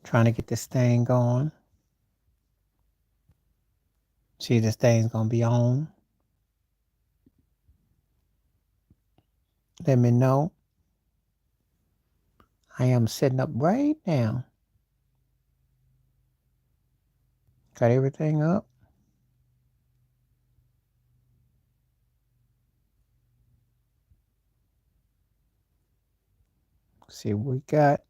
Trying to get this thing going. See, this thing's gonna be on. Let me know. I am setting up right now. Got everything up. See what we got.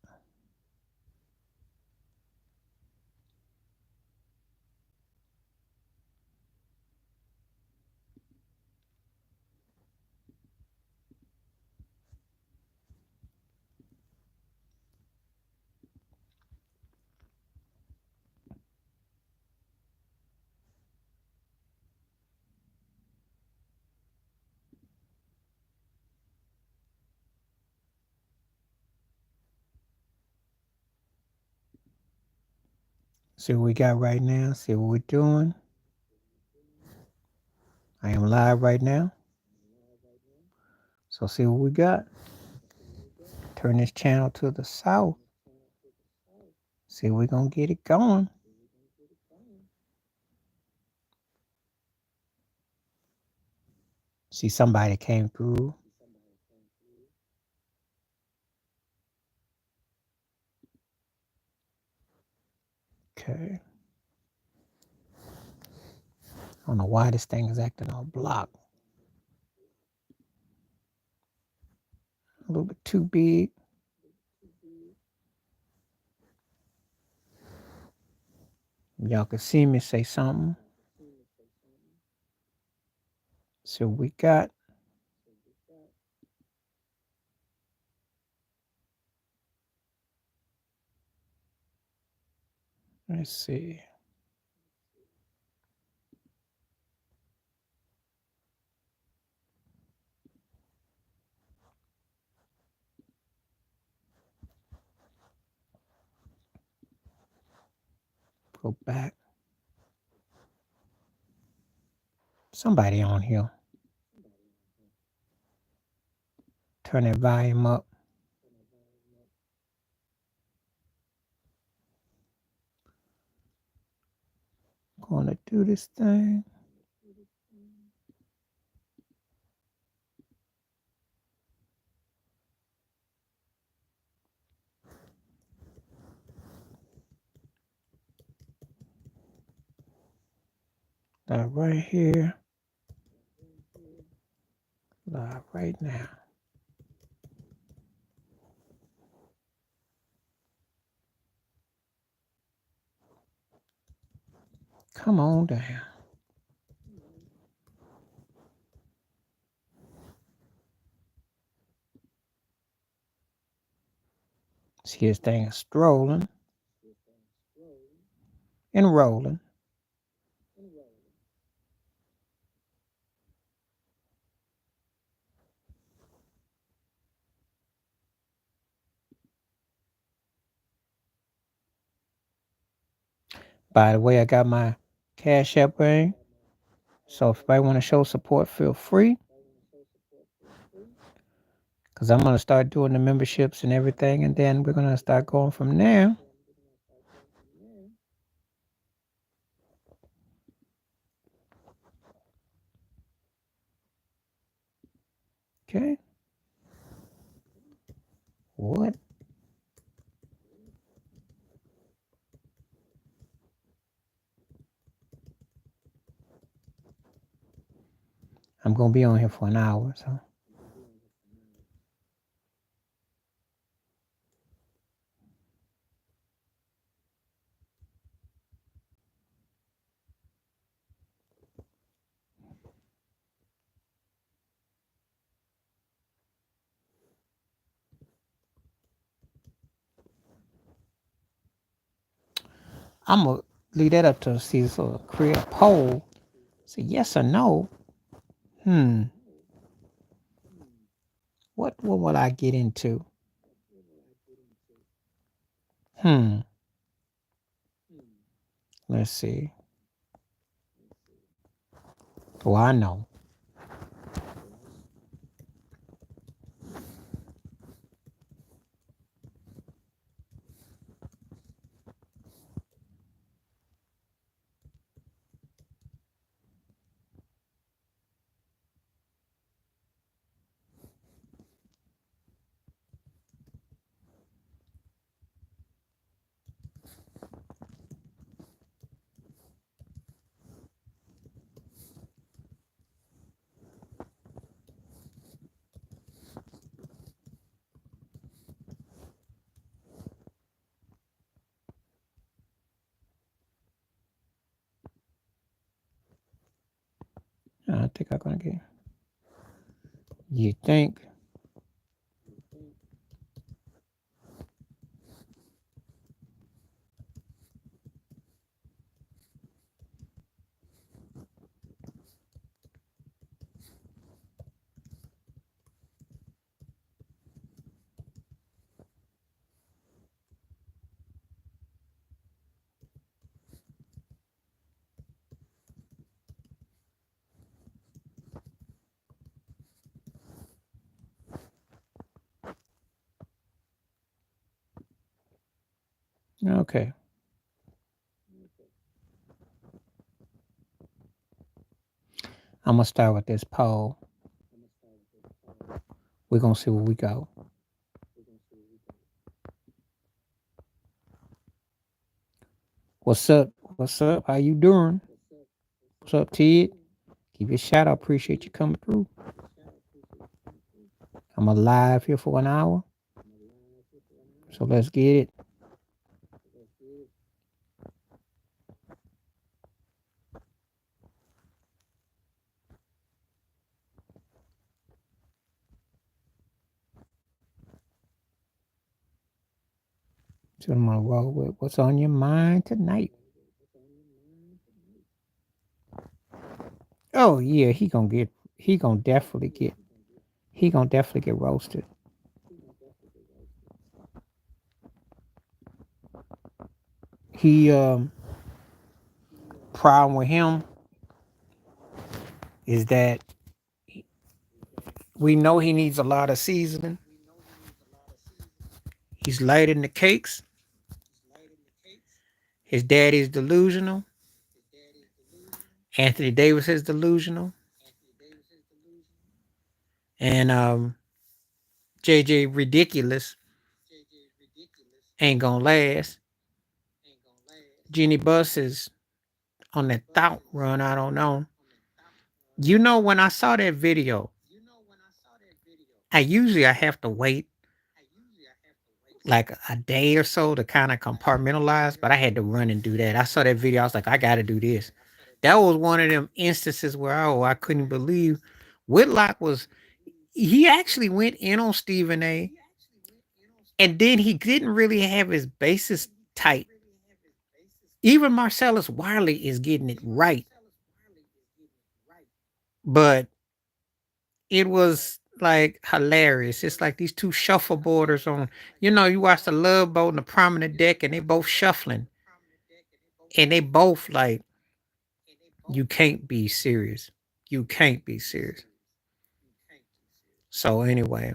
See what we got right now. See what we're doing. I am live right now. So see what we got. Turn this channel to the south. See, we're going to get it going. See, somebody came through. Okay. I don't know why this thing is acting all blocked. A little bit too big. Y'all can see me, say something. See what we got. Let's see. Go back. Somebody on here. Turn that volume up. Gonna do this thing. Live right here. Live right now. Come on down. See, this thing is strolling and rolling. By the way, I got my Cashapp ring. So if anybody want to show support, feel free. Because I'm going to start doing the memberships and everything. And then we're going to start going from there. Okay. What? I'm going to be on here for an hour. So. I'm going to leave that up to see, so create a poll. Say yes or no. What will I get into? Let's see. Oh, I know. think I'm gonna get. You think? Okay. I'm gonna start with this poll. We're gonna see where we go. What's up? What's up? How you doing? What's up, Ted? Give you a shout out. Appreciate you coming through. I'm alive here for an hour. So let's get it. So I'm gonna roll with what's on your mind tonight. Oh yeah, he gonna definitely get roasted. He problem with him is that we know he needs a lot of seasoning. He's light in the cakes. His daddy's delusional. Anthony Davis is delusional. And JJ Ridiculous ain't gonna last. Jeannie Buss is on that thought run. I don't know. You know, when I saw that video, I have to wait like a day or so to kind of compartmentalize, but I had to run and do that. I saw that video. I was like, I got to do this. That was one of them instances where I couldn't believe Whitlock he actually went in on Stephen A. And then he didn't really have his bases tight. Even Marcellus Wiley is getting it right. But it was like hilarious. It's like these two shuffleboarders on, you watch the Love Boat and the Prominent Deck and they both shuffling. And they both like, you can't be serious. You can't be serious. So anyway,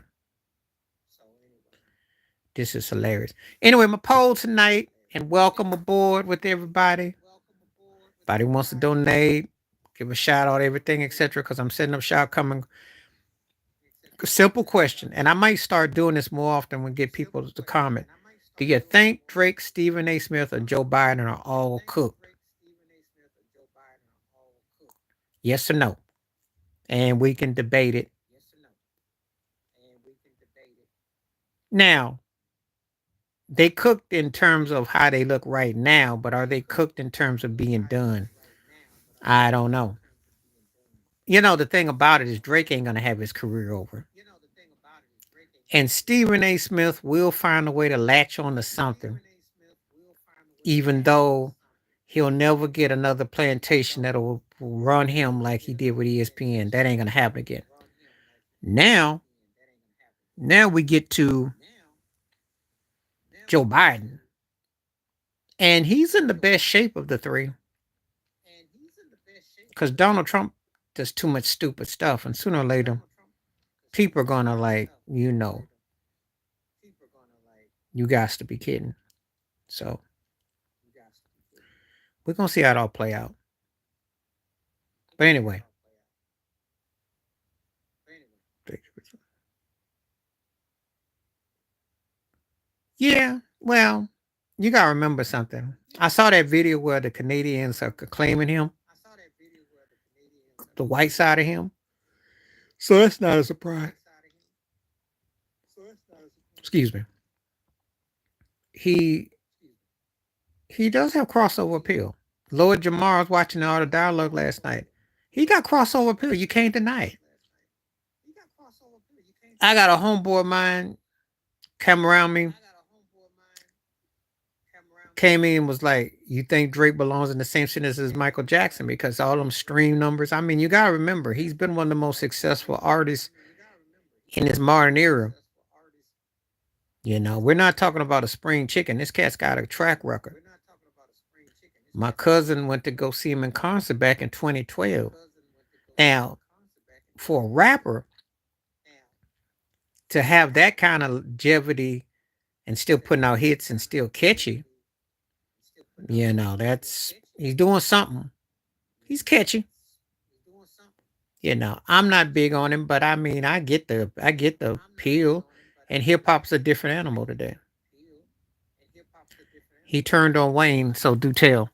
this is hilarious. Anyway, my poll tonight, and welcome aboard with everybody. Everybody wants to donate, give a shout out, everything, etc. Because I'm setting up shop coming. Simple question, and I might start doing this more often when get people to comment. Do you think Drake, Stephen A. Smith, or Joe Biden are all cooked? Yes or no? And we can debate it. Now, they cooked in terms of how they look right now, but are they cooked in terms of being done? I don't know. The thing about it is Drake ain't going to have his career over. And Stephen A. Smith will find a way to latch on to something, even though he'll never get another plantation that'll run him like he did with ESPN. That ain't going to happen again. Now we get to Joe Biden. And he's in the best shape of the three. Because Donald Trump does too much stupid stuff. And sooner or later, people are going to you guys to be kidding. So we're going to see how it all play out. But anyway. Yeah, well, you got to remember something. I saw that video where the Canadians are claiming him, the white side of him. So that's not a surprise. Excuse me. He does have crossover appeal. Lloyd Jamar was watching all the dialogue last night. He got crossover appeal. You can't deny it. I got a homeboy of mine come around me, came in and was like, "You think Drake belongs in the same sentence as Michael Jackson because all them stream numbers?" I mean, you gotta remember he's been one of the most successful artists in this modern era. You know, we're not talking about a spring chicken. This cat's got a track record. My cousin went to go see him in concert back in 2012. Now, for a rapper to have that kind of longevity and still putting out hits and still catchy, you know, that's he's doing something. He's catchy. You know, I'm not big on him, but I mean, I get the appeal. And hip hop's a different animal today. He turned on Wayne, so do tell,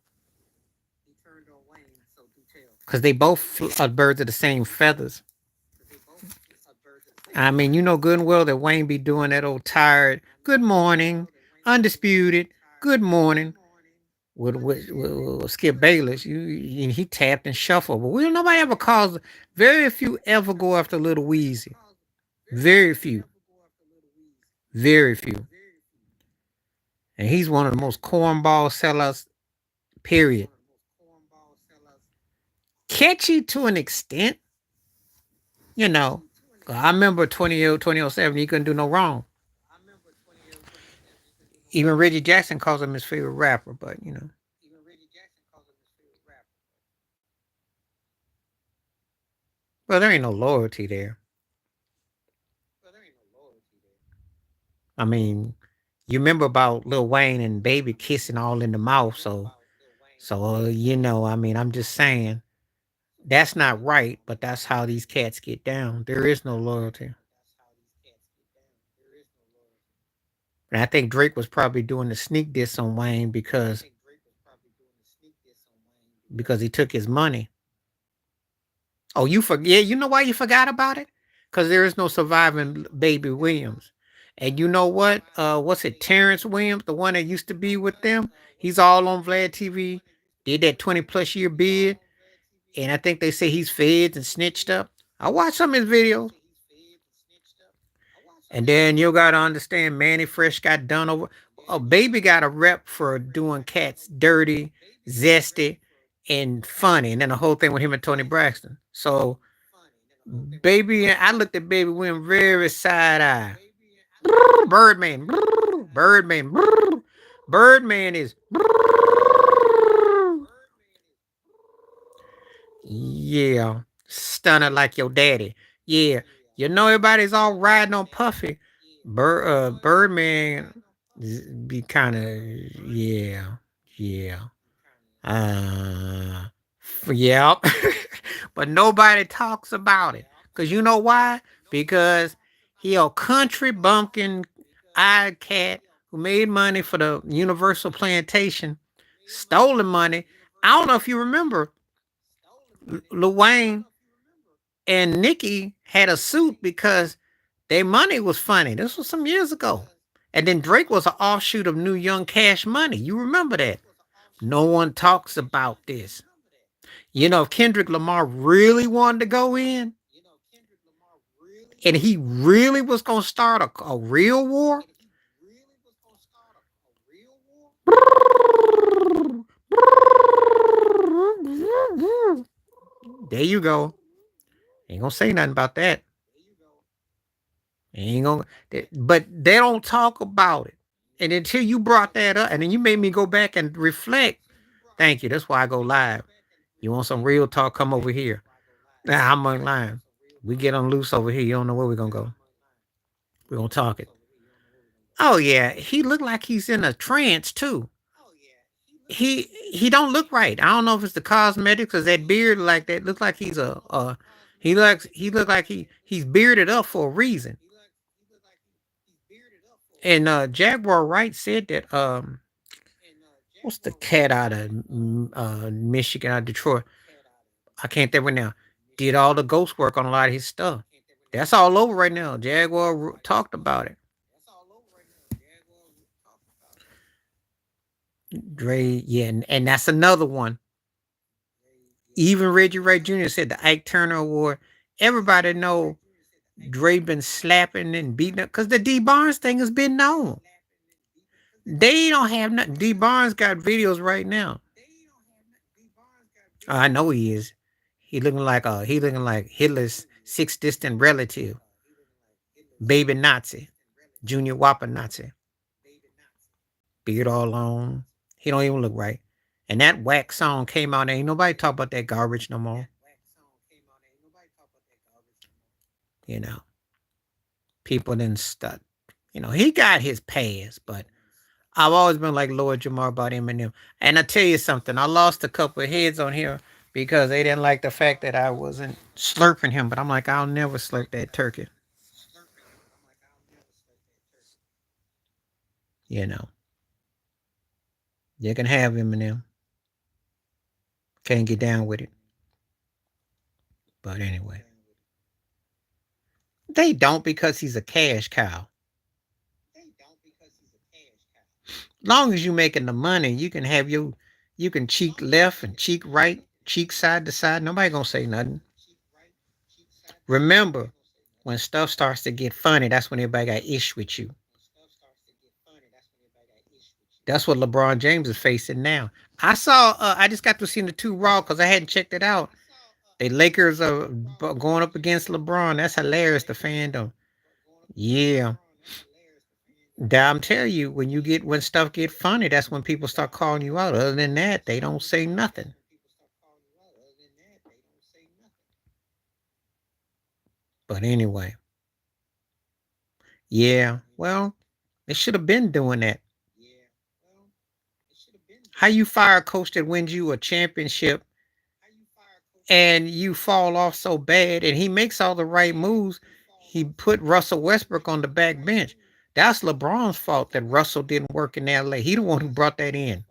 because they both are birds of the same feathers. I mean, you know good and well that Wayne be doing that old tired "Good morning, undisputed, good morning" with Skip Bayless. He tapped and shuffled, but we nobody ever calls. Very few ever go after Little Weezy. Very few, very few, and he's one of the most cornball sellers. Period. Catchy to an extent, you know. I remember 2007, he couldn't do no wrong. Even Reggie Jackson calls him his favorite rapper, but you know. Well, there ain't no loyalty there. I mean, you remember about Lil Wayne and Baby kissing all in the mouth, so you know, I mean, I'm just saying that's not right, but that's how these cats get down. There is no loyalty. And I think Drake was probably doing the sneak diss on Wayne because he took his money. Oh, you forget? You know why you forgot about it? Because there is no surviving Baby Williams. And you know what? What's it? Terrence Williams, the one that used to be with them. He's all on Vlad TV. Did that 20+ year bid, and I think they say he's fed and snitched up. I watched some of his videos, and then you gotta understand, Manny Fresh got done over. Oh, Baby got a rep for doing cats dirty, zesty, and funny, and then the whole thing with him and Tony Braxton. So Baby, I looked at Baby Win very side eye. Birdman, Birdman, Birdman is. Yeah, stunner like your daddy. Yeah, you know everybody's all riding on Puffy. Birdman be kind of yeah, yeah. Uh, yeah, but nobody talks about it. Cause you know why? Because he a country bumpkin eyed cat who made money for the Universal Plantation, stolen money. I don't know if you remember, Lil Wayne and Nicki had a suit because their money was funny. This was some years ago. And then Drake was an offshoot of New Young Cash Money. You remember that? No one talks about this. You know, if Kendrick Lamar really wanted to go in and he really was going to start a real war, there you go. Ain't going to say nothing about that. Ain't gonna, but they don't talk about it. And until you brought that up, and then you made me go back and reflect. Thank you. That's why I go live. You want some real talk? Come over here. Nah, I'm online. We get on loose over here. You don't know where we're gonna go. We're gonna talk it. Oh yeah, he looked like he's in a trance too. He don't look right. I don't know if it's the cosmetics or that beard like that. Looks like he's he look like he's bearded up for a reason. And Jaguar Wright said that what's the cat out of Michigan, out of Detroit? I can't think right now. Did all the ghost work on a lot of his stuff. That's all over right now. Jaguar talked about it. Dre, yeah, and that's another one. Even Reggie Ray Jr. said the Ike Turner Award. Everybody know Dre been slapping and beating up because the D Barnes thing has been known. They don't have nothing. D Barnes got videos right now. I know he is. He looking like Hitler's sixth distant relative, baby Nazi, Junior Whopper Nazi, beard all on. He don't even look right. And that whack song came out. Ain't nobody talk about that garbage no more. You know, people didn't stut. You know, he got his past, but I've always been like Lord Jamar about Eminem. And I tell you something, I lost a couple of heads on here because they didn't like the fact that I wasn't slurping him. But I'm like, I'll never slurp that turkey. You know, you can have Eminem. Can't get down with it. But anyway, they don't because he's a cash cow. Long as you making the money, you can have you can cheek left and cheek right, cheek side to side. Nobody gonna say nothing. Remember, when stuff starts to get funny, that's when everybody got ish with you. That's what LeBron James is facing now. I saw. I just got to see the two Raw because I hadn't checked it out. The Lakers are going up against LeBron. That's hilarious. The fandom. Yeah. I'm telling you, when stuff get funny, that's when people start calling you out. Other than that, they don't say nothing. But anyway, yeah. Well, they should have been doing that. How you fire a coach that wins you a championship and you fall off so bad and he makes all the right moves. He put Russell Westbrook on the back bench. That's LeBron's fault that Russell didn't work in LA. He the one who brought that in.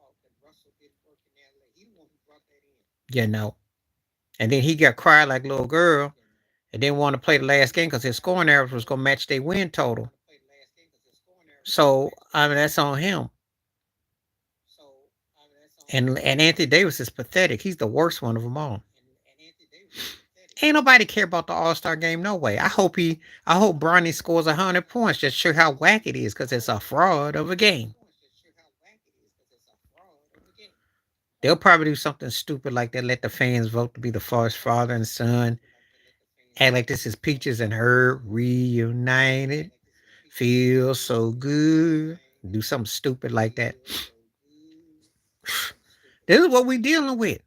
You know. And then he got cried like a little girl and didn't want to play the last game because his scoring average was gonna match their win total. So I mean that's on him. And Anthony Davis is pathetic. He's the worst one of them all. Ain't nobody care about the All Star game, no way. I hope Bronny scores 100 points just to show how whack it is, because it's a fraud of a game. They'll probably do something stupid like that. Let the fans vote to be the first father and son. Act like this is Peaches and Herb reunited. Feels so good. Do something stupid like that. This is what we dealing with.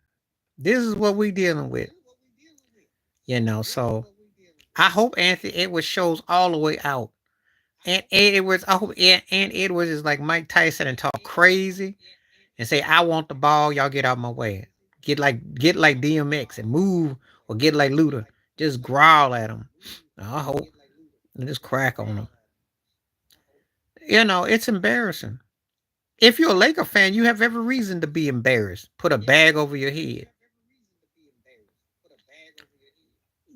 This is what we dealing with. You know, so I hope Anthony Edwards shows all the way out. And Edwards, I hope Edwards is like Mike Tyson and talk crazy and say, "I want the ball, y'all get out my way." Get like DMX and move, or get like Luda, just growl at him. I hope and just crack on him. You know, it's embarrassing. If you're a Laker fan, you have every reason to be embarrassed. Put a bag over your head.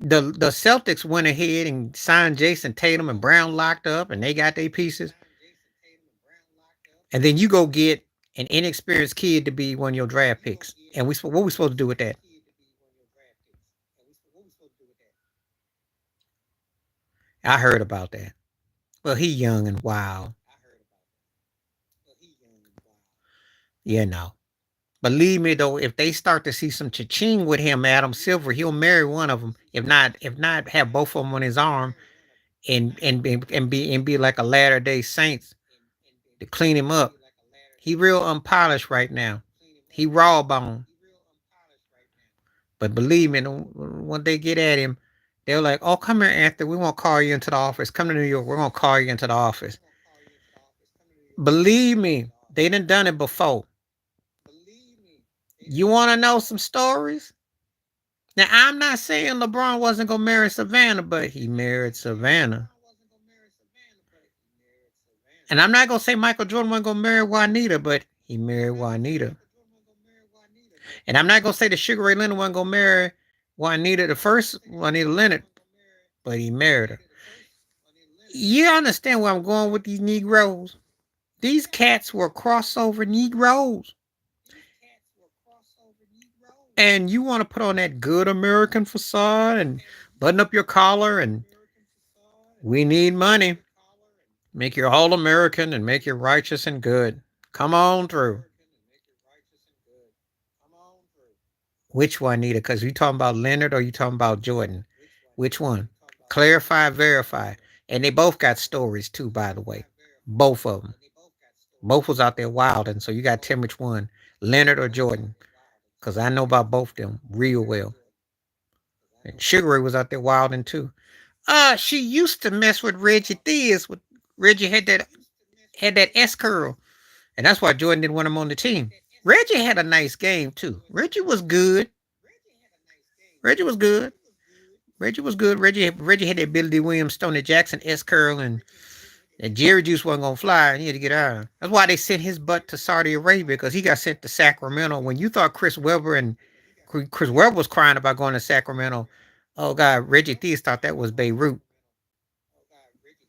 The Celtics went ahead and signed Jason Tatum and Brown locked up, and they got their pieces. And then you go get an inexperienced kid to be one of your draft picks. And what we supposed to do with that? I heard about that. Well, he young and wild. You know. Believe me though, if they start to see some cha-ching with him, Adam Silver, he'll marry one of them. If not, have both of them on his arm and be like a Latter Day Saints to clean him up. He real unpolished right now. He raw bone. But believe me, when they get at him, they're like, "Oh, come here, Anthony. We won't call you into the office. Come to New York. We're gonna call you into the office." Believe me, they done it before. You want to know some stories? Now, I'm not saying LeBron wasn't gonna marry Savannah, but he married Savannah. And I'm not gonna say Michael Jordan wasn't gonna marry Juanita, but he married Juanita. And I'm not gonna say that Sugar Ray Leonard wasn't gonna marry Juanita, the first Juanita Leonard, but he married her. You understand where I'm going with these Negroes? These cats were crossover Negroes. and you want to put on that good American facade and button up your collar and we need money. Make you all American and make you righteous and good. Come on through. Which one, Nita? Because you talking about Leonard or you talking about Jordan? Which one? Clarify, verify. And they both got stories too, by the way. Both of them. Both was out there wild, and so you got to tell which one, Leonard or Jordan, because I know about both of them real well. And Sugar Ray was out there wilding too. She used to mess with Reggie Theus. With Reggie had that S curl, and that's why Jordan didn't want him on the team. Reggie had a nice game too. Reggie was good. Reggie was good. Reggie was good. Reggie had that Billy Williams, Stoney Jackson S curl, and Jerry Juice wasn't gonna fly, and he had to get out of it. That's why they sent his butt to Saudi Arabia because he got sent to Sacramento. When you thought Chris Webber was crying about going to Sacramento, oh God, Reggie Theus thought that was Beirut.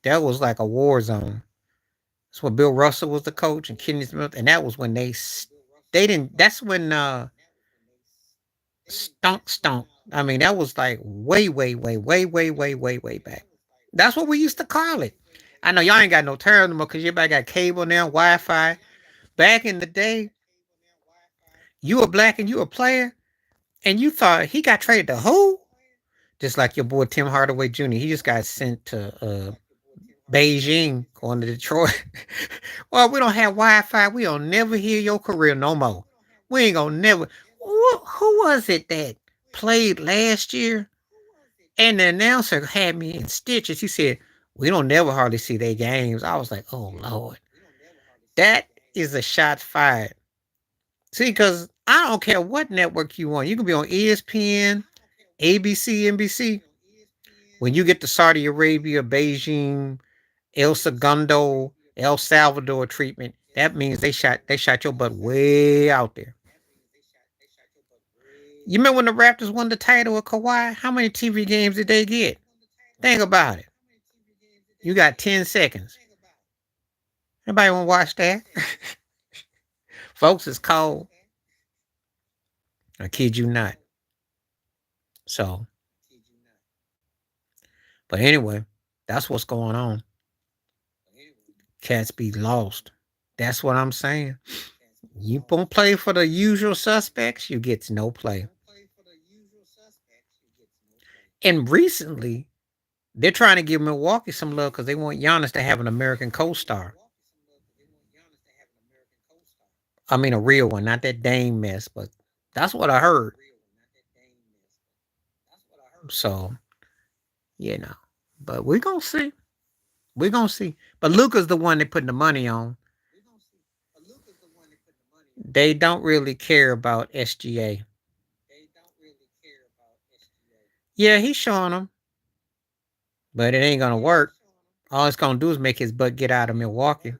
That was like a war zone. That's when Bill Russell was the coach and Kenny Smith, and that was when they didn't. That's when stunk. I mean, that was like way back. That's what we used to call it. I know y'all ain't got no term anymore because everybody got cable now, Wi-Fi. Back in the day, you were black and you were a player, and you thought he got traded to who? Just like your boy Tim Hardaway Jr. He just got sent to Beijing, going to Detroit. Well, we don't have Wi-Fi. We don't never hear your career no more. We ain't gonna never. Who was it that played last year? And the announcer had me in stitches. He said, "We don't never hardly see their games." I was like, "Oh Lord, that is a shot fired." See, because I don't care what network you want. You can be on ESPN, ABC, NBC. When you get to Saudi Arabia, Beijing, El Segundo, El Salvador treatment, that means they shot your butt way out there. You remember when the Raptors won the title with Kawhi? How many TV games did they get? Think about it. You got 10 seconds. Anybody want to watch that? Folks, it's cold. I kid you not. So, but anyway, that's what's going on. Cats be lost. That's what I'm saying. You don't play for the usual suspects, you get no play. And recently, they're trying to give Milwaukee some love because they want Giannis to have an American co-star. I mean, a real one, not that Dame mess, but that's what I heard. So, you know, but we're going to see. We're going to see. But Luka's the one they putting the money on. They don't really care about SGA. Yeah, he's showing them, but it ain't going to work. All it's going to do is make his butt get out of Milwaukee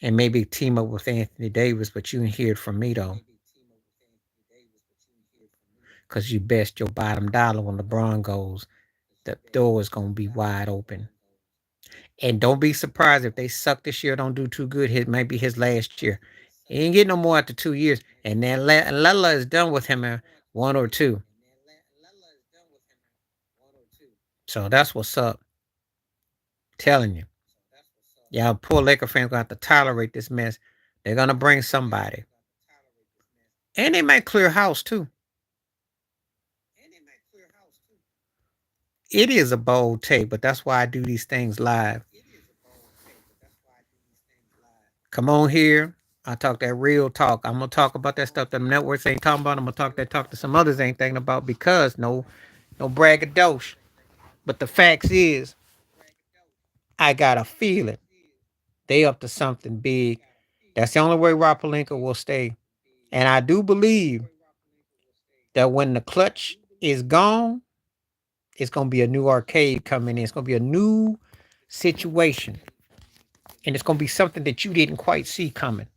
and maybe team up with Anthony Davis, but you didn't hear it from me, though. Because you best your bottom dollar when LeBron goes, the door is going to be wide open. And don't be surprised if they suck this year, don't do too good. It might be his last year. He ain't get no more after 2 years. And then Lella is done with him in one or two. So that's what's up. Telling you. Y'all poor Laker fans gonna have to tolerate this mess. They're gonna bring somebody. And they might clear house too. It is a bold take, but that's why I do these things live. Come on here. I talk that real talk. I'm gonna talk about that stuff that the networks ain't talking about. I'm gonna talk that talk that some others ain't thinking about because no braggadocio. But the facts is, I got a feeling they up to something big. That's the only way Rob Pelinka will stay. And I do believe that when the clutch is gone, it's gonna be a new arcade coming in. It's gonna be a new situation. And it's gonna be something that you didn't quite see coming.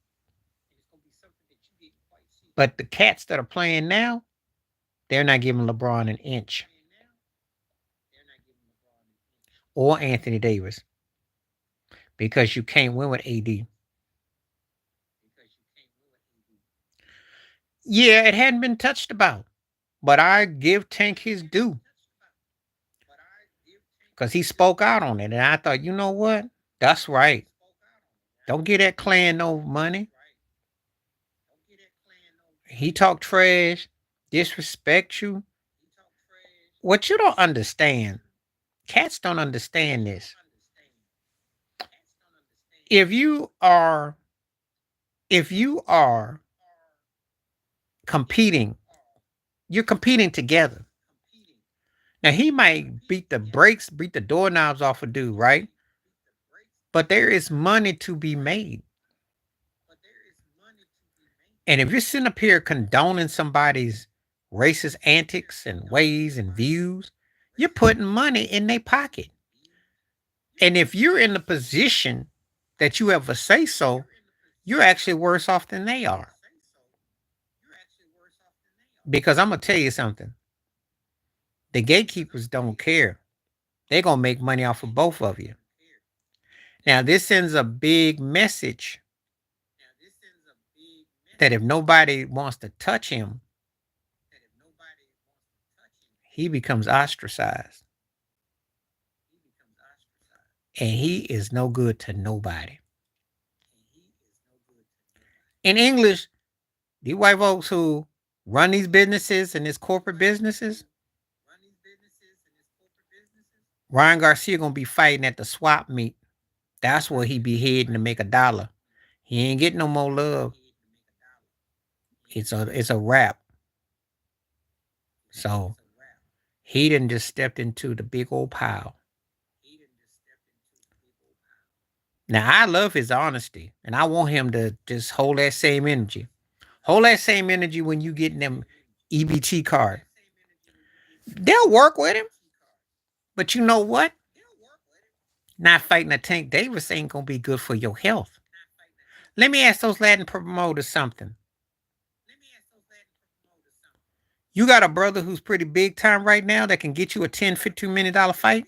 But the cats that are playing now, they're not giving LeBron an inch. Or Anthony Davis. Because you can't win with AD. Yeah, it hadn't been touched about. But I give Tank his due because he spoke out on it. And I thought, you know what? That's right. Don't give that clan no money. He talked trash, disrespect you. What you don't understand, cats don't understand this. If you are if you are competing, you're competing together. Now he might beat the doorknobs off a dude, right? But there is money to be made. And if you're sitting up here condoning somebody's racist antics and ways and views, you're putting money in their pocket. And if you're in the position that you have a say so, you're actually worse off than they are. Because I'm gonna tell you something. The gatekeepers don't care. They're gonna make money off of both of you. Now, this sends a big message that if nobody wants to touch him, he becomes ostracized. And he is no good to nobody. In English, these white folks who run these businesses and these corporate businesses, Ryan Garcia gonna be fighting at the swap meet. That's where he be heading to make $1. He ain't getting no more love. It's a wrap. So he done just stepped into the big old pile. Now I love his honesty, and I want him to just hold that same energy. Hold that same energy when you getting them EBT card. They'll work with him, but you know what? Not fighting a Tank Davis ain't gonna be good for your health. Let me ask those Latin promoters something. You got a brother who's pretty big time right now that can get you a $10, $15 million fight?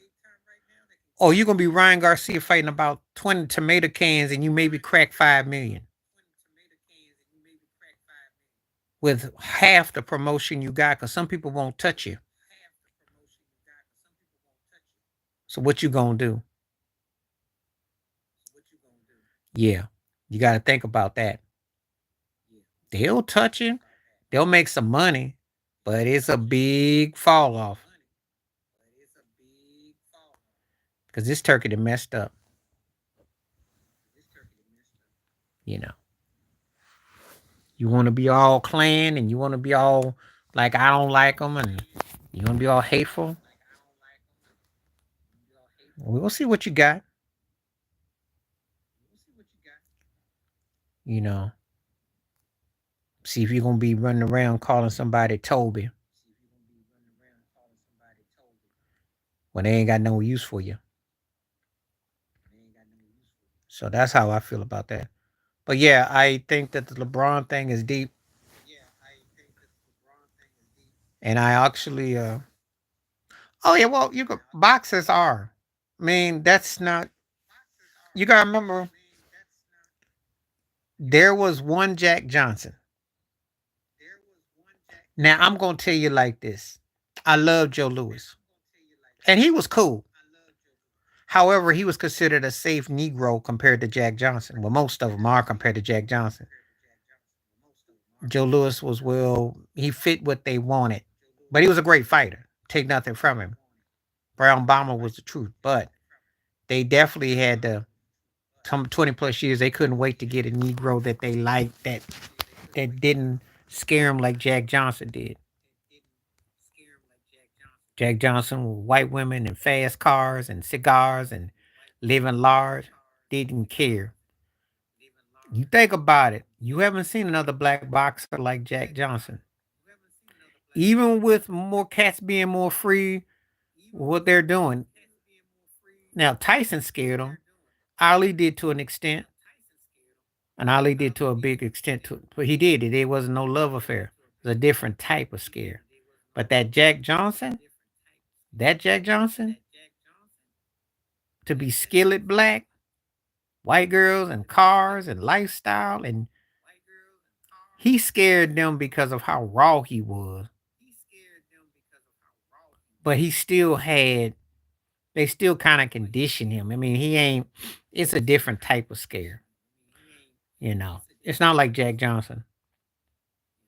Or you gonna be Ryan Garcia fighting about 20 tomato cans and you maybe crack 5 million with half the promotion you got because some people won't touch you. So what you gonna do? Yeah, you got to think about that. They'll touch you, they'll make some money, but it's a big fall off because this turkey done messed up. You know, you want to be all clan and you want to be all like I don't like them and you want to be all hateful. We'll see what you got. You know, see if you're gonna be running around calling somebody Toby when they ain't got no use for you. So that's how I feel about that. But yeah, I think that the LeBron thing is deep, and I actually, oh yeah, well, you could boxers are. I mean, that's not. You gotta remember, there was one Jack Johnson. Now I'm gonna tell you like this. I love Joe Louis, and he was cool. However, he was considered a safe Negro compared to Jack Johnson. Well, most of them are compared to Jack Johnson. Joe Louis was he fit what they wanted, but he was a great fighter. Take nothing from him. Brown Bomber was the truth, but they definitely had to. Some 20 plus years, they couldn't wait to get a Negro that they liked that didn't scare them like Jack Johnson did. Jack Johnson with white women and fast cars and cigars and living large, didn't care. You think about it, you haven't seen another black boxer like Jack Johnson. Even with more cats being more free, what they're doing. Now, Tyson scared him. Ali did to an extent, and Ali did to a big extent, but he did it. It wasn't no love affair. It was a different type of scare. But that Jack Johnson, to be skillet black, white girls and cars and lifestyle, and He scared them because of how raw he was, but he still had. They still kind of condition him. I mean, he ain't. It's a different type of scare. It's not like Jack Johnson.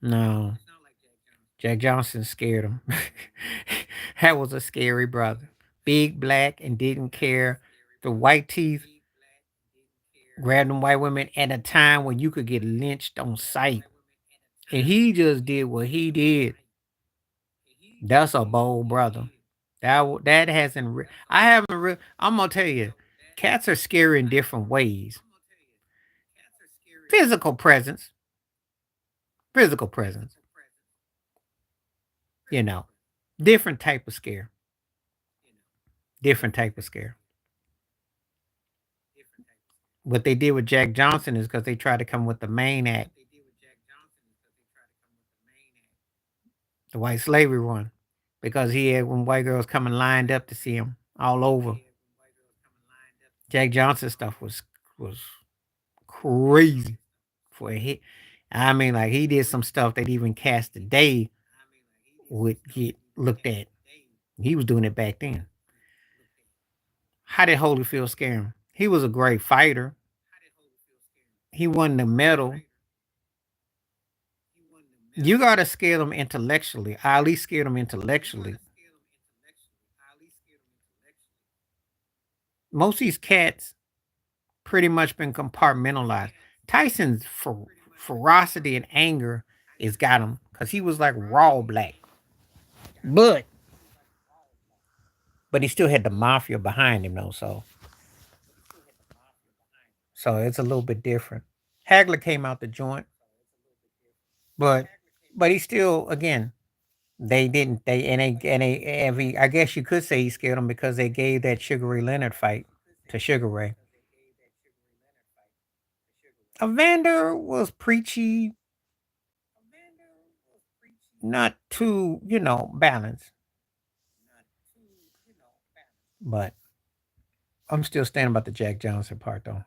No, Jack Johnson scared him. That was a scary brother. Big, black, and didn't care. The white teeth grabbed them white women at a time when you could get lynched on sight. And he just did what he did. That's a bold brother. That hasn't. I haven't. I'm gonna tell you, cats are scary in different ways. Physical presence, physical presence. You know, different type of scare. Different type of scare. What they did with Jack Johnson is because they tried to come with the main act, the white slavery one, because he had when white girls coming lined up to see him all over. Jack Johnson stuff was crazy for a hit. I mean, like he did some stuff that even cast today would get looked at. He was doing it back then. How did Holyfield scare him? He was a great fighter. He won the medal. You gotta scare them intellectually. I at least scared them intellectually. Most of these cats pretty much been compartmentalized. Tyson's ferocity and anger is got him because he was like raw black, but he still had the mafia behind him though. So it's a little bit different. Hagler came out the joint, but he still again they didn't they every I guess you could say he scared him because they gave that Sugar Ray Leonard fight to Sugar Ray. Evander was preachy, not too balanced, but I'm still standing about the Jack Johnson part though.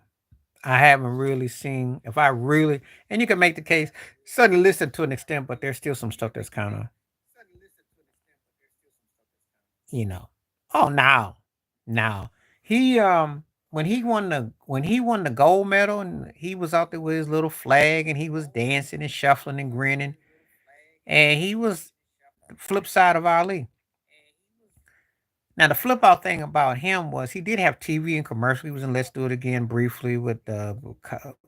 I haven't really seen if I really and you can make the case suddenly listen to an extent, but there's still some stuff that's kind of you know. Oh, now when he won the gold medal and he was out there with his little flag and he was dancing and shuffling and grinning and he was the flip side of Ali. Now the flip out thing about him was he did have TV and commercial. He was in Let's Do It Again briefly with the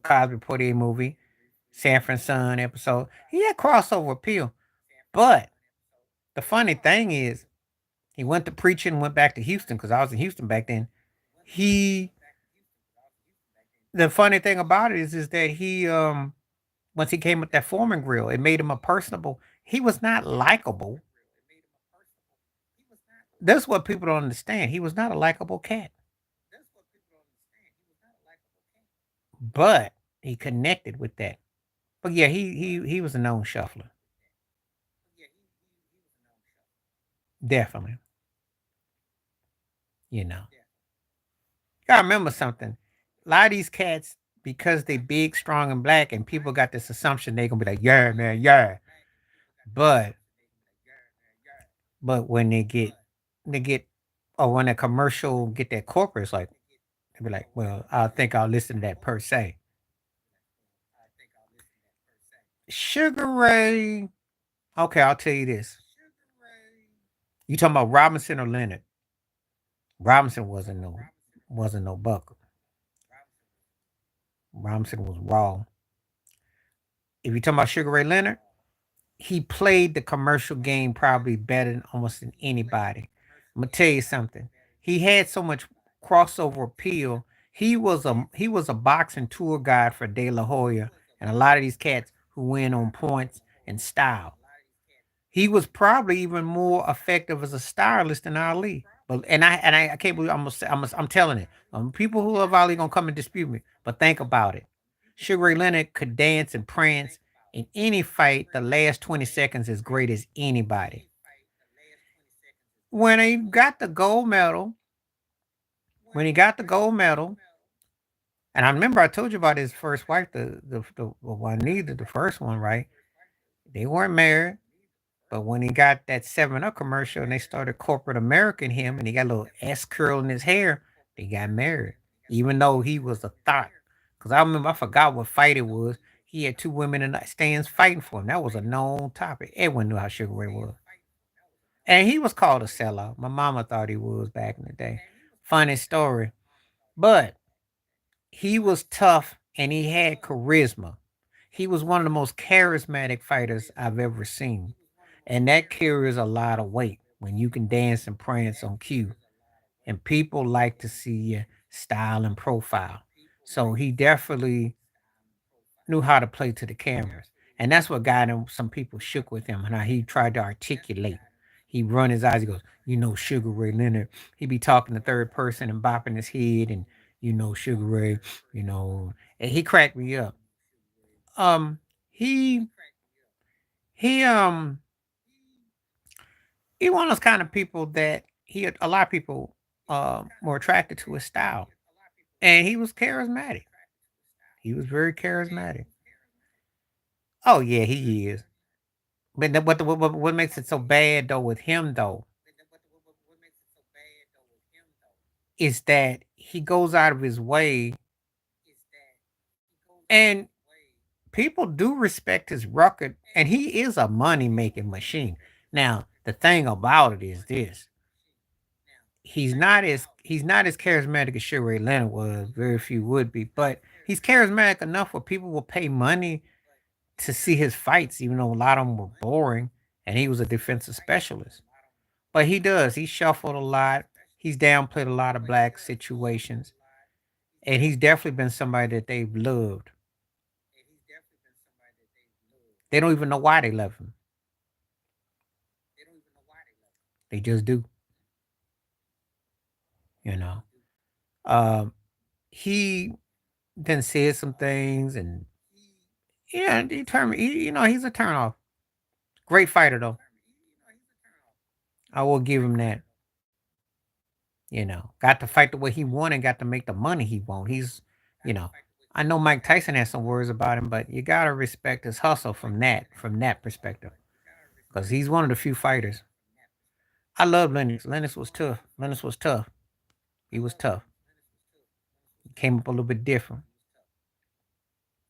Cosby Portier movie, Sanford and Son episode. He had crossover appeal, but the funny thing is he went to preaching and went back to Houston because I was in Houston back then. He the funny thing about it is that he once he came with that Foreman grill, it made him a personable. He was not likable. That's what people don't understand. He was not a likable cat, but he connected with that. But yeah, he was a known shuffler. Definitely. You know. You gotta remember something. A lot of these cats, because they big, strong, and black, and people got this assumption they gonna be like, yeah, man, yeah. But when they get or when a commercial get that corporate, it's like they be like, well, I think I'll listen to that per se. Sugar Ray. Okay, I'll tell you this. You talking about Robinson or Leonard? Robinson wasn't no buck. Robinson was raw. If you talking about Sugar Ray Leonard, he played the commercial game probably better than almost than anybody. I'm gonna tell you something. He had so much crossover appeal. He was a boxing tour guide for De La Hoya and a lot of these cats who win on points and style. He was probably even more effective as a stylist than Ali. But I can't believe I'm telling it. People who love Ali gonna come and dispute me. But think about it. Sugar Ray Leonard could dance and prance in any fight. The last 20 seconds as great as anybody. When he got the gold medal, when he got the gold medal, and I remember I told you about his first wife, the Juanita, the first one, right? They weren't married, but when he got that 7 Up commercial and they started corporate American him and he got a little S curl in his hair, they got married. Even though he was a thought. Because I remember, I forgot what fight it was. He had two women in the stands fighting for him. That was a known topic. Everyone knew how Sugar Ray was. And he was called a sellout. My mama thought he was back in the day. Funny story. But he was tough and he had charisma. He was one of the most charismatic fighters I've ever seen. And that carries a lot of weight when you can dance and prance on cue. And people like to see your style and profile. So he definitely knew how to play to the cameras. And that's what got him, some people shook with him and how he tried to articulate. He run his eyes, he goes, Sugar Ray Leonard. He be talking the third person and bopping his head and Sugar Ray, and he cracked me up. Um, he he he one of those kind of people that a lot of people were attracted to his style. And he was charismatic. He was very charismatic. Oh yeah, he is. But what makes it so bad though with him though is that he goes out of his way and people do respect his record and he is a money making machine. Now, the thing about it is this. He's not as charismatic as Sugar Ray Leonard was. Very few would be, but he's charismatic enough where people will pay money to see his fights, even though a lot of them were boring. And he was a defensive specialist. But he does. He shuffled a lot. He's downplayed a lot of black situations. And he's definitely been somebody that they've loved. They don't even know why they love him. They just do, you know. Um, he then said some things and yeah, he turned he's a turnoff. Great fighter though. I will give him that. Got to fight the way he wanted, got to make the money he want. You know, I know Mike Tyson has some words about him, but you gotta respect his hustle from that perspective, because he's one of the few fighters. I love Lennox. Lennox was tough. Lennox was tough. He was tough. He came up a little bit different.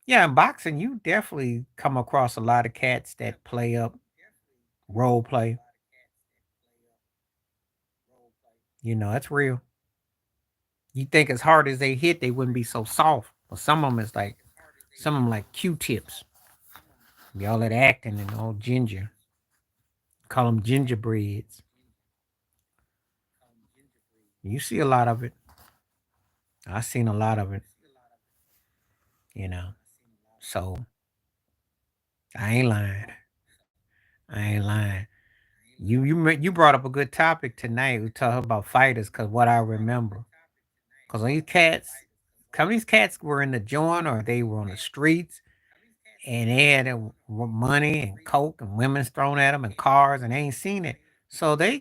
Yeah, in boxing, you definitely come across a lot of cats that play up, role play. That's real. You think as hard as they hit, they wouldn't be so soft. But some of them like Q-tips. Be all that acting and all ginger. Call them gingerbreads. You see a lot of it. I seen a lot of it. You know. So I ain't lying. I ain't lying. You brought up a good topic tonight. We talk about fighters, cause what I remember. Cause some of these cats were in the joint or they were on the streets and they had money and coke and women's thrown at them and cars and they ain't seen it. So they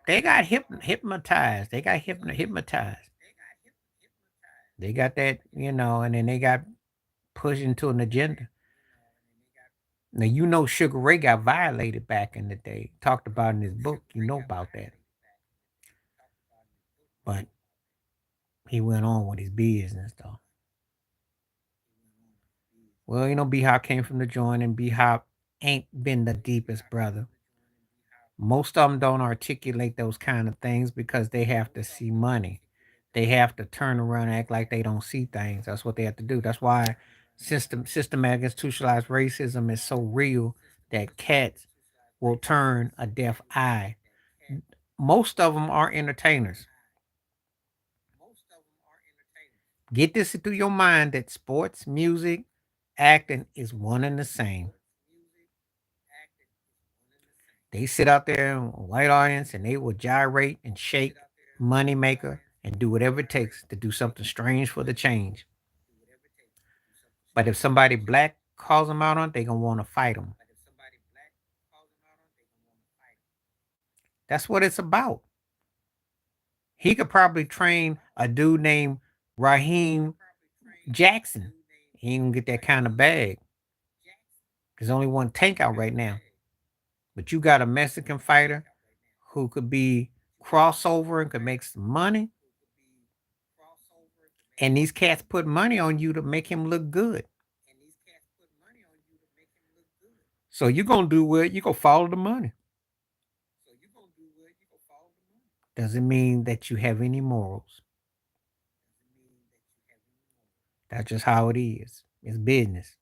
got hypnotized. They got hypnotized. They got that, and then they got pushed into an agenda. Now Sugar Ray got violated back in the day. Talked about in his book. You know about that. But he went on with his business though. Well, B Hop came from the joint and B Hop ain't been the deepest brother. Most of them don't articulate those kind of things because they have to see money. They have to turn around and act like they don't see things. That's what they have to do. That's why systematic institutionalized racism is so real that cats will turn a deaf eye. Most of them are entertainers. Get this through your mind that sports, music, acting is one and the same. They sit out there in a white audience and they will gyrate and shake, moneymaker, and do whatever it takes to do something strange for the change. But if somebody black calls them out on it, they gonna want to fight them. That's what it's about. He could probably train a dude named Raheem Jackson. He ain't gonna get that kind of bag. There's only one tank out right now. But you got a Mexican fighter who could be crossover and could make some money. And these cats put money on you to make him look good. So you're gonna do what? You gonna follow the money. Doesn't mean that you have any morals. That's just how it is. It's business.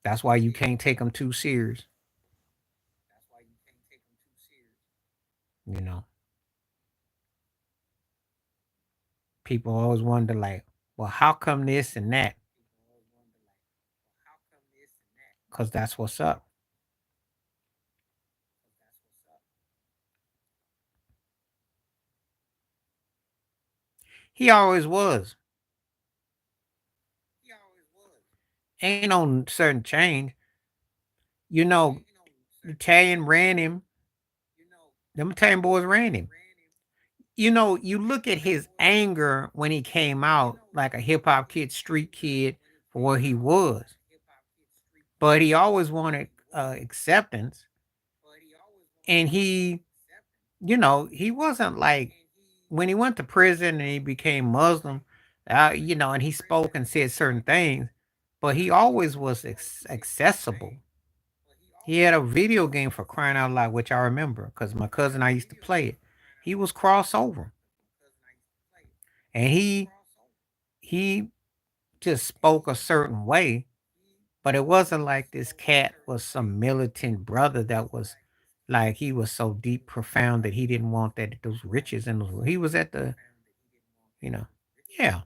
That's why you can't take them too serious. You know, people always wonder, like, well, how come this and that? Because that's what's up. He always was. Ain't no certain change. You know, Italian ran him. Them Italian boys ran him. You know, you look at his anger when he came out like a hip hop kid, street kid for what he was, but he always wanted acceptance. And he, he wasn't like when he went to prison and he became Muslim, and he spoke and said certain things, but he always was accessible. He had a video game for crying out loud, which I remember because my cousin and I used to play it. He was crossover, and he just spoke a certain way, but it wasn't like this cat was some militant brother that was like he was so deep, profound that he didn't want that those riches and those. He was at the, you know, yeah.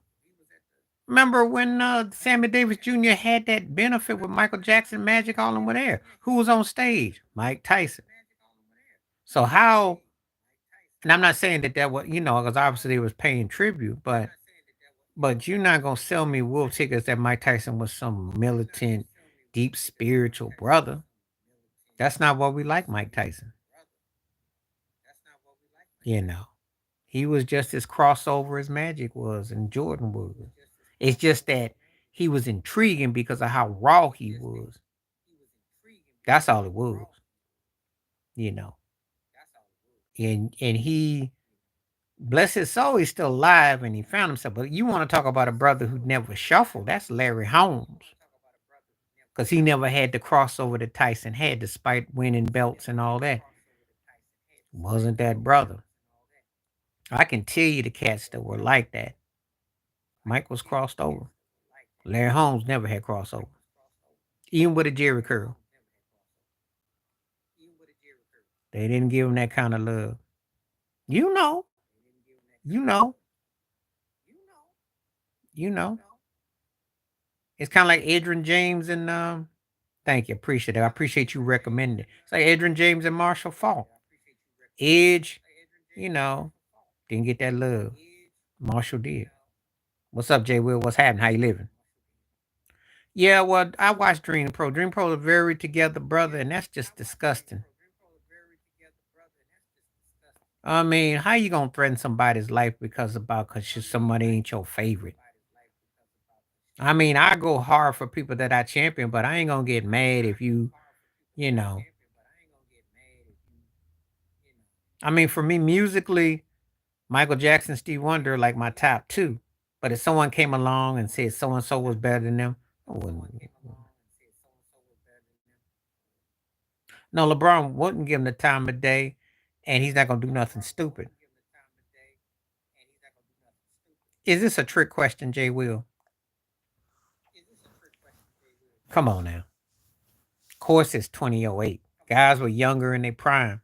Remember when Sammy Davis Jr. had that benefit with Michael Jackson, Magic, all of them were there. Who was on stage? Mike Tyson. So how? And I'm not saying that was, because obviously they was paying tribute, but you're not gonna sell me wolf tickets that Mike Tyson was some militant, deep spiritual brother. That's not what we like, Mike Tyson. You know, he was just as crossover as Magic was and Jordan was. It's just that he was intriguing because of how raw he was. That's all it was, you know. And he, bless his soul, he's still alive and he found himself. But you want to talk about a brother who never shuffled? That's Larry Holmes, because he never had the crossover that Tyson had, despite winning belts and all that. Wasn't that brother? I can tell you the cats that were like that. Mike was crossed over. Larry Holmes never had crossover, even with a Jerry curl. They didn't give him that kind of love. You know, you know, you know. It's kind of like Adrian James and thank you, appreciate it. I appreciate you recommending it. It's like Adrian James and Marshall Faulk. Edge, you know, didn't get that love. Marshall did. What's up, Jay Will? What's happening? How you living? Yeah, well, I watched Dream Pro. Dream Pro is very together, brother, and that's just disgusting. I mean, how you gonna threaten somebody's life because somebody ain't your favorite? I mean, I go hard for people that I champion, but I ain't gonna get mad if you know. I mean, for me, musically, Michael Jackson, Steve Wonder, like my top two. But if someone came along and said so and so was better than them, I wouldn't. No, LeBron wouldn't give him the time of day, and he's not gonna do nothing stupid. Is this a trick question, Jay Will? Come on now. Of course, it's 2008. Guys were younger in their prime.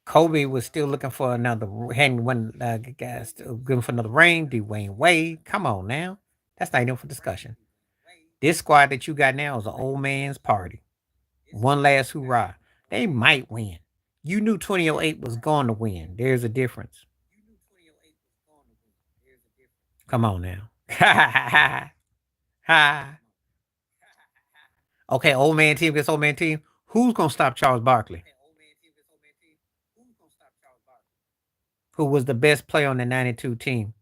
Kobe was still looking for another, hadn't one guys still looking for another ring. Dwayne Wade, come on now. That's not even for discussion. This squad that you got now is an old man's party. One last hoorah. They might win. You knew 2008 was going to win. There's a difference. Come on now. Ha ha. Okay, old man team gets old man team. Who's gonna stop Charles Barkley? Who was the best player on the 92 team?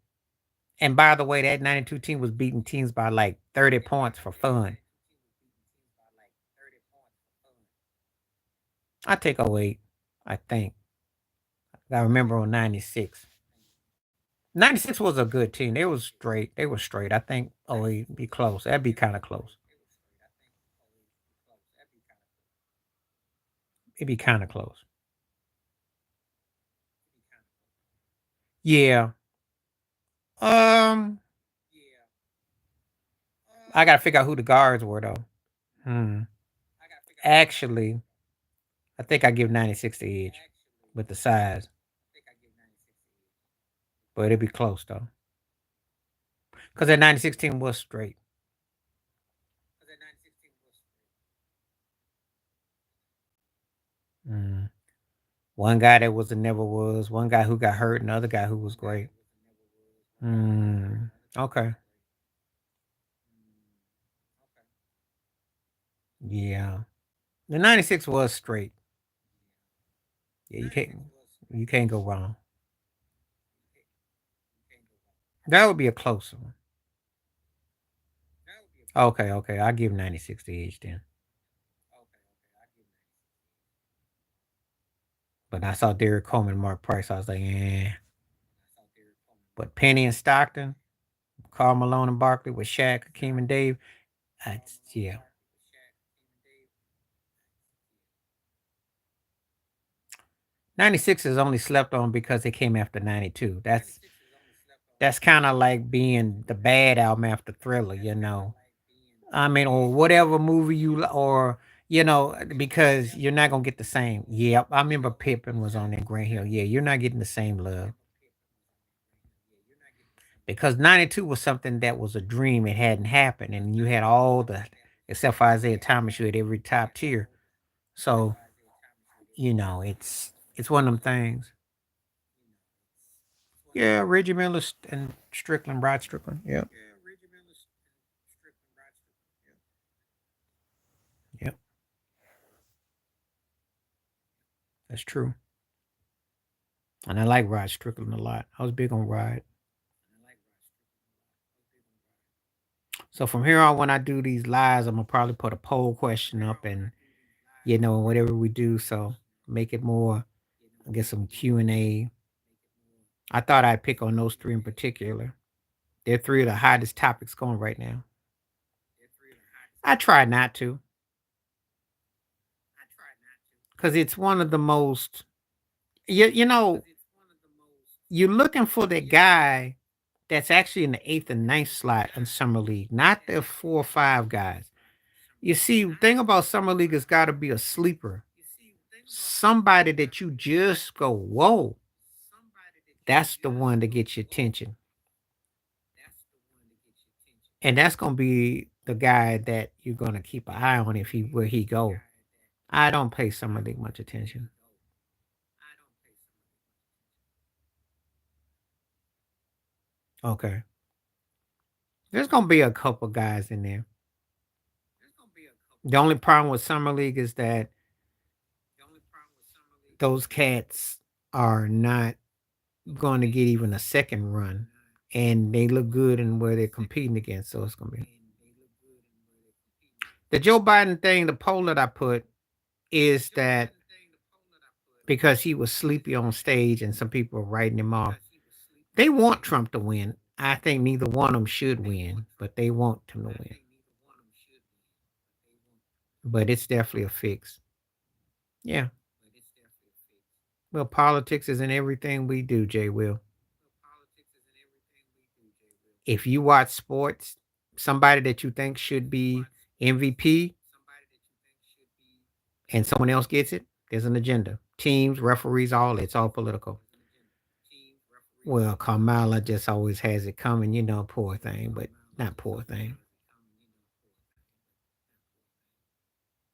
And by the way, that 92 team was beating teams by like 30 points for fun. I take '08. I think. I remember on '96. '96 was a good team. They was straight. They were straight. I think '08 be close. That'd be kind of close. It'd be kind of close. Yeah. Um, I gotta figure out who the guards were though. Hmm. Actually, I think I give '96 the edge with the size, but it'd be close though. Cause that '96 team was straight. Mm. One guy that was and never was. One guy who got hurt. Another guy who was great. Mm. Okay. Yeah. The '96 was straight. Yeah, you can't go wrong. That would be a closer one. Okay, okay. I'll give '96 the edge then. But I saw Derek Coleman, Mark Price. I was like, eh. But Penny and Stockton, Karl Malone and Barkley with Shaq, Hakeem and Dave. Yeah. '96 is only slept on because it came after '92. That's kind of like being the bad album after Thriller. I mean, or whatever movie or because you're not gonna get the same. Yep, I remember Pippen was on that Grant Hill. Yeah, you're not getting the same love because '92 was something that was a dream. It hadn't happened, and you had all the except for Isaiah Thomas, you had every top tier. So it's one of them things. Yeah, Reggie Miller and Strickland, Rod Strickland. Yep, yep, that's true. And I like Rod Strickland a lot. I was big on Rod. So from here on, when I do these lives, I'm gonna probably put a poll question up, and whatever we do, so make it more. Get some Q&A. I thought I'd pick on those three in particular. They're three of the hottest topics going right now. I try not to, because it's one of the most. You're looking for the guy that's actually in the eighth and ninth slot in summer league, not the 4 or 5 guys. You see, the thing about summer league has got to be a sleeper, somebody that you just go, whoa, that's the one that gets your attention, and that's gonna be the guy that you're gonna keep an eye on if he where he go. I don't pay summer league much attention. Okay, there's gonna be a couple guys in there. The only problem with summer league is that those cats are not going to get even a second run, and they look good in where they're competing against. So it's gonna be the Joe Biden thing. The poll that I put is that because he was sleepy on stage and some people are writing him off. They want Trump to win. I think neither one of them should win, but they want him to win. But it's definitely a fix. Yeah. Well, politics is in everything we do, Jay Will. If you watch sports, somebody that you think should be MVP and someone else gets it, there's an agenda. Teams, referees, it's all political. Well, Kamala just always has it coming, poor thing, but not poor thing.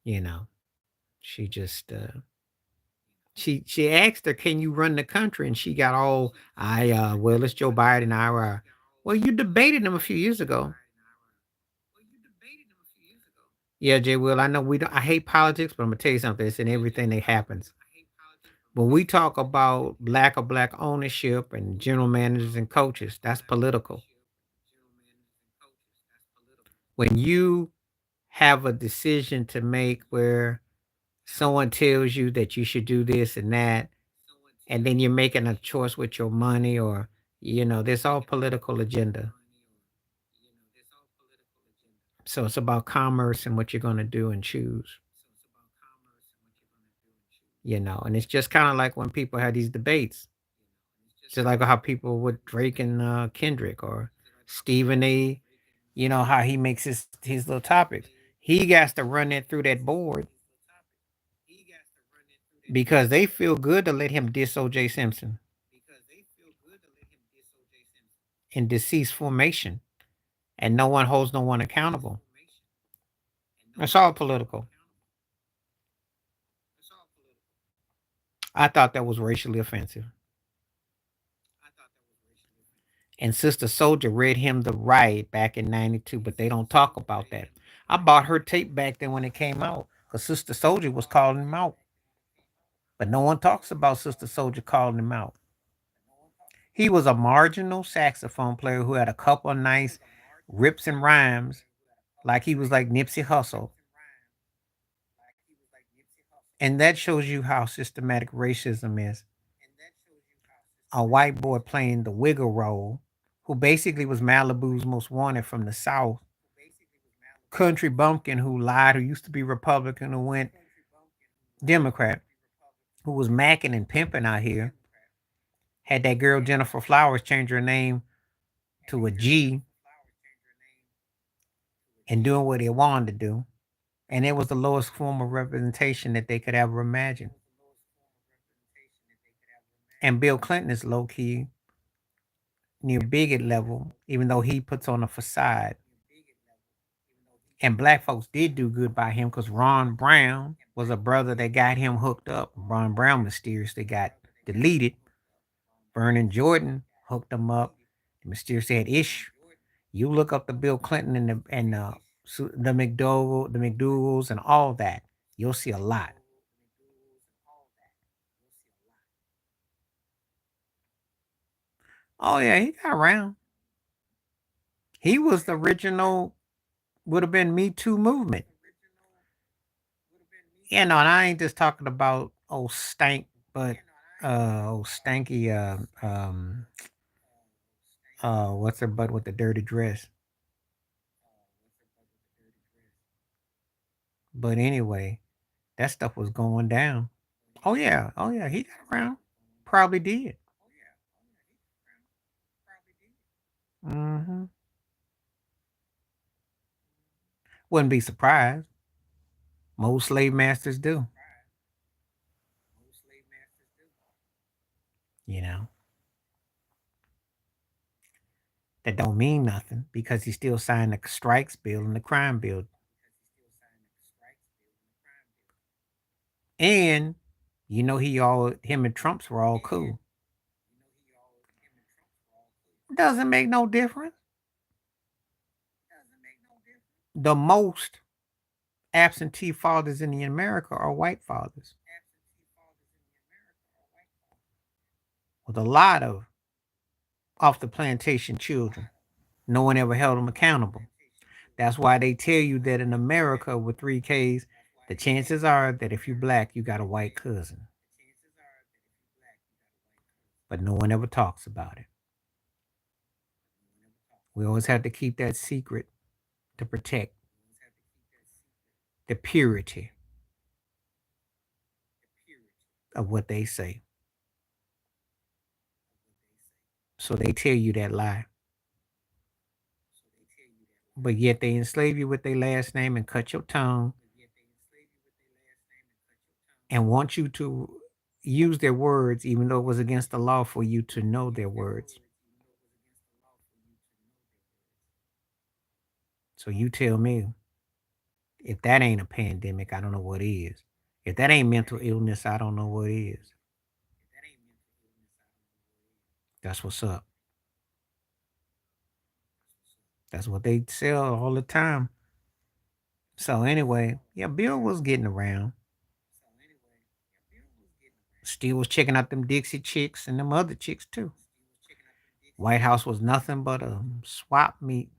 You know, she just she asked her, "Can you run the country?" And she got all, well, it's Joe Biden. Well, you debated him a few years ago. Yeah, Jay Will. I know we don't. I hate politics, but I'm gonna tell you something. It's in everything that happens. When we talk about lack of black ownership and general managers and coaches, that's political. When you have a decision to make where Someone tells you that you should do this and that, and then you're making a choice with your money, or there's all political agenda. So it's about commerce and what you're going to do and choose. And it's just kind of like when people have these debates, just like how people with Drake and Kendrick, or Stephen A. How he makes his little topics. He got to run that through that board because they feel good to let him diss OJ Simpson in deceased formation, and no one holds no one accountable. It's all political. I thought that was racially offensive. And Sister Soldier read him the right back in '92, but they don't talk about that. I bought her tape back then when it came out because Sister Soldier was calling him out. But no one talks about Sister Soldier calling him out. He was a marginal saxophone player who had a couple of nice rips and rhymes, like he was like Nipsey Hussle. And that shows you how systematic racism is. A white boy playing the wiggle role, who basically was Malibu's most wanted from the South. Country bumpkin who lied, who used to be Republican, who went Democrat, who was macking and pimping out here. Had that girl Jennifer Flowers change her name to a G and doing what he wanted to do. And it was the lowest form of representation that they could ever imagine. And Bill Clinton is low key near bigot level, even though he puts on a facade. And black folks did do good by him because Ron Brown was a brother that got him hooked up. Ron Brown mysteriously got deleted. Vernon Jordan hooked him up. Mysteriously had issue. You look up the Bill Clinton the McDougalls and all that, you'll see a lot. Oh yeah, he got around. He was the original, would have been Me Too movement. And I ain't just talking about old stank, but old stanky what's her butt with the dirty dress. But anyway, that stuff was going down. Oh yeah, he got around. Probably did. Hmm. Wouldn't be surprised. Most slave masters do. You know, that don't mean nothing because he still signed the strikes bill and the crime bill. And him and Trump's were all cool. Doesn't make no difference. The most absentee fathers in America are white fathers with a lot of off the plantation children. No one ever held them accountable. That's why they tell you that in America with 3Ks, the chances are that if you're black, you got a white cousin. But no one ever talks about it. We always have to keep that secret to protect the purity of what they say. So they tell you that lie. But yet they enslave you with their last name and cut your tongue and want you to use their words, even though it was against the law for you to know their words. So you tell me, if that ain't a pandemic, I don't know what is. If that ain't mental illness, I don't know what is. That's what's up. That's what they sell all the time. So anyway, yeah, Bill was getting around. Still was checking out them Dixie chicks and them other chicks too. White House was nothing but a swap meet,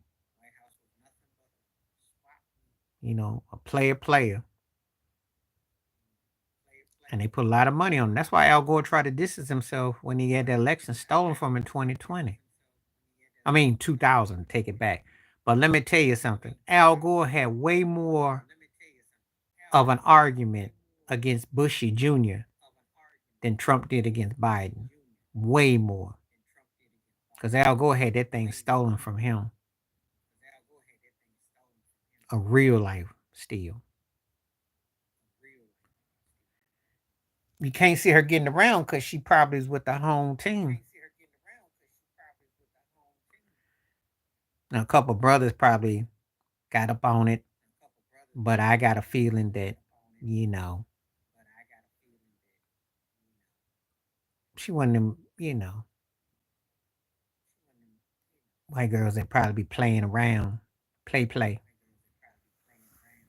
a player. And they put a lot of money on him. That's why Al Gore tried to distance himself when he had the election stolen from him in 2020. I mean, 2000, take it back. But let me tell you something. Al Gore had way more of an argument against Bushy Jr. than Trump did against Biden. Way more. Because Al Gore had that thing stolen from him. A real life steal. You can't see her getting around because she probably is with the home team. Now, a couple brothers probably got up on it, but I got a feeling that, you know, she wasn't them, white girls that probably be playing around, play.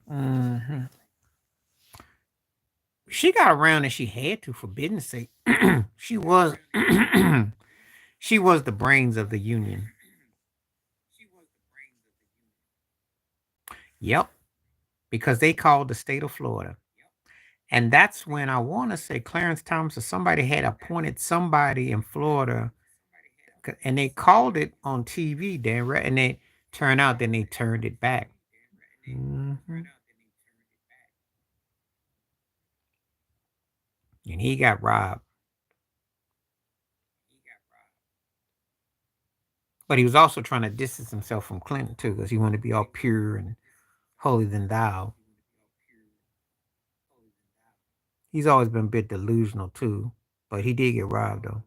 Hmm. She got around and she had to, for business sake. she was, she was the brains of the union. Yep, because they called the state of Florida. And that's when I want to say Clarence Thomas or somebody had appointed somebody in Florida, and they called it on TV, Dan, right? And they turned out, then they turned it back. Hmm. And he got robbed. But he was also trying to distance himself from Clinton, too, because he wanted to be all pure and holier than thou. He's always been a bit delusional, too. But he did get robbed, though.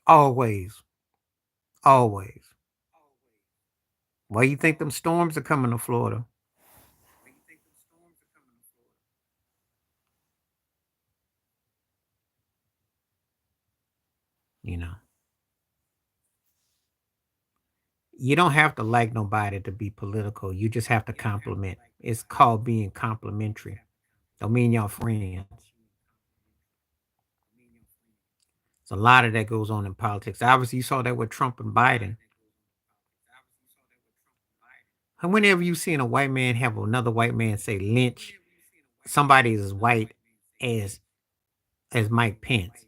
Always. Always. Why you think them storms are coming to Florida? You know. You don't have to like nobody to be political. You just have to compliment. It's called being complimentary. Don't mean y'all friends. There's a lot of that goes on in politics. Obviously, you saw that with Trump and Biden. And whenever you seen a white man have another white man say lynch somebody as white as Mike Pence.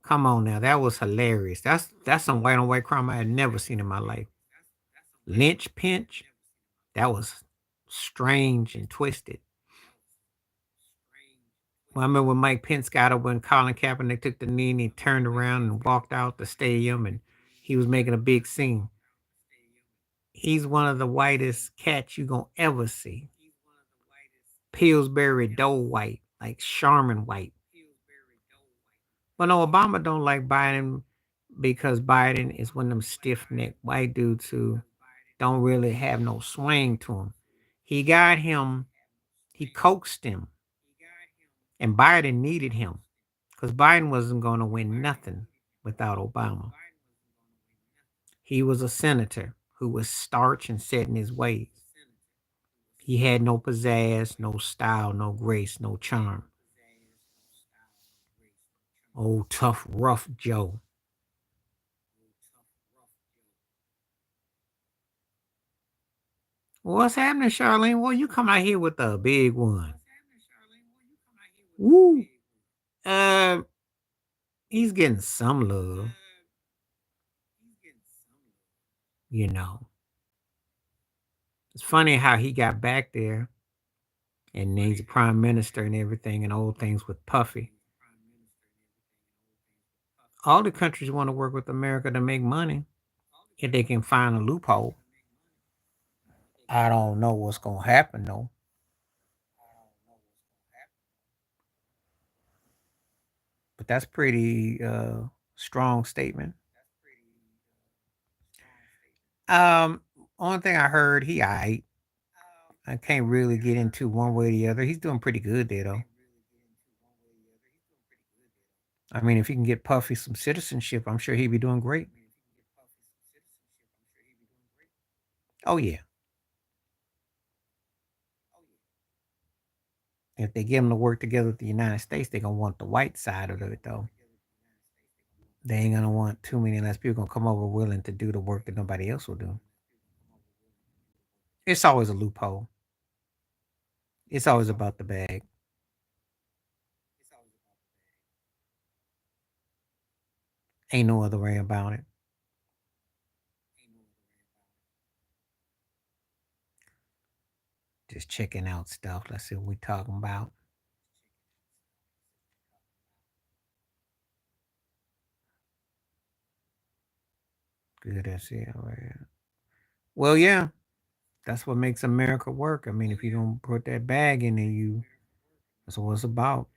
Come on now, that was hilarious. That's some white on white crime I had never seen in my life. Lynch pinch, that was strange and twisted. Well, I remember when Mike Pence got up when Colin Kaepernick took the knee and he turned around and walked out the stadium and he was making a big scene. He's one of the whitest cats you gonna ever see. Pillsbury Doe white, like Charmin white. But no, Obama don't like Biden because Biden is one of them stiff necked white dudes who don't really have no swing to him. He got him, he coaxed him, and Biden needed him because Biden wasn't going to win nothing without Obama. He was a senator who was starch and set in his ways. He had no pizzazz, no style, no grace, no charm. Old tough, rough Joe. What's happening, Charlene? Well, you come out here with a big one. Woo. Uh, he's getting some love. You know, it's funny how he got back there and he's a prime minister and everything and old things with Puffy. All the countries want to work with America to make money if they can find a loophole. I don't know what's going to happen though, but that's pretty strong statement. Um, Only thing I heard, he I can't really get into one way or the other. He's doing pretty good there though. I mean, if he can get Puffy some citizenship, I'm sure he'd be doing great. Oh yeah. If they get him to work together with the United States, they're gonna want the white side of it though. They ain't gonna want too many less people gonna come over willing to do the work that nobody else will do. It's always a loophole. It's always about the bag. Ain't no other way about it. Just checking out stuff. Let's see what we talking about. Good as hell, right? Well, yeah, that's what makes America work. I mean, if you don't put that bag in there, that's what it's about.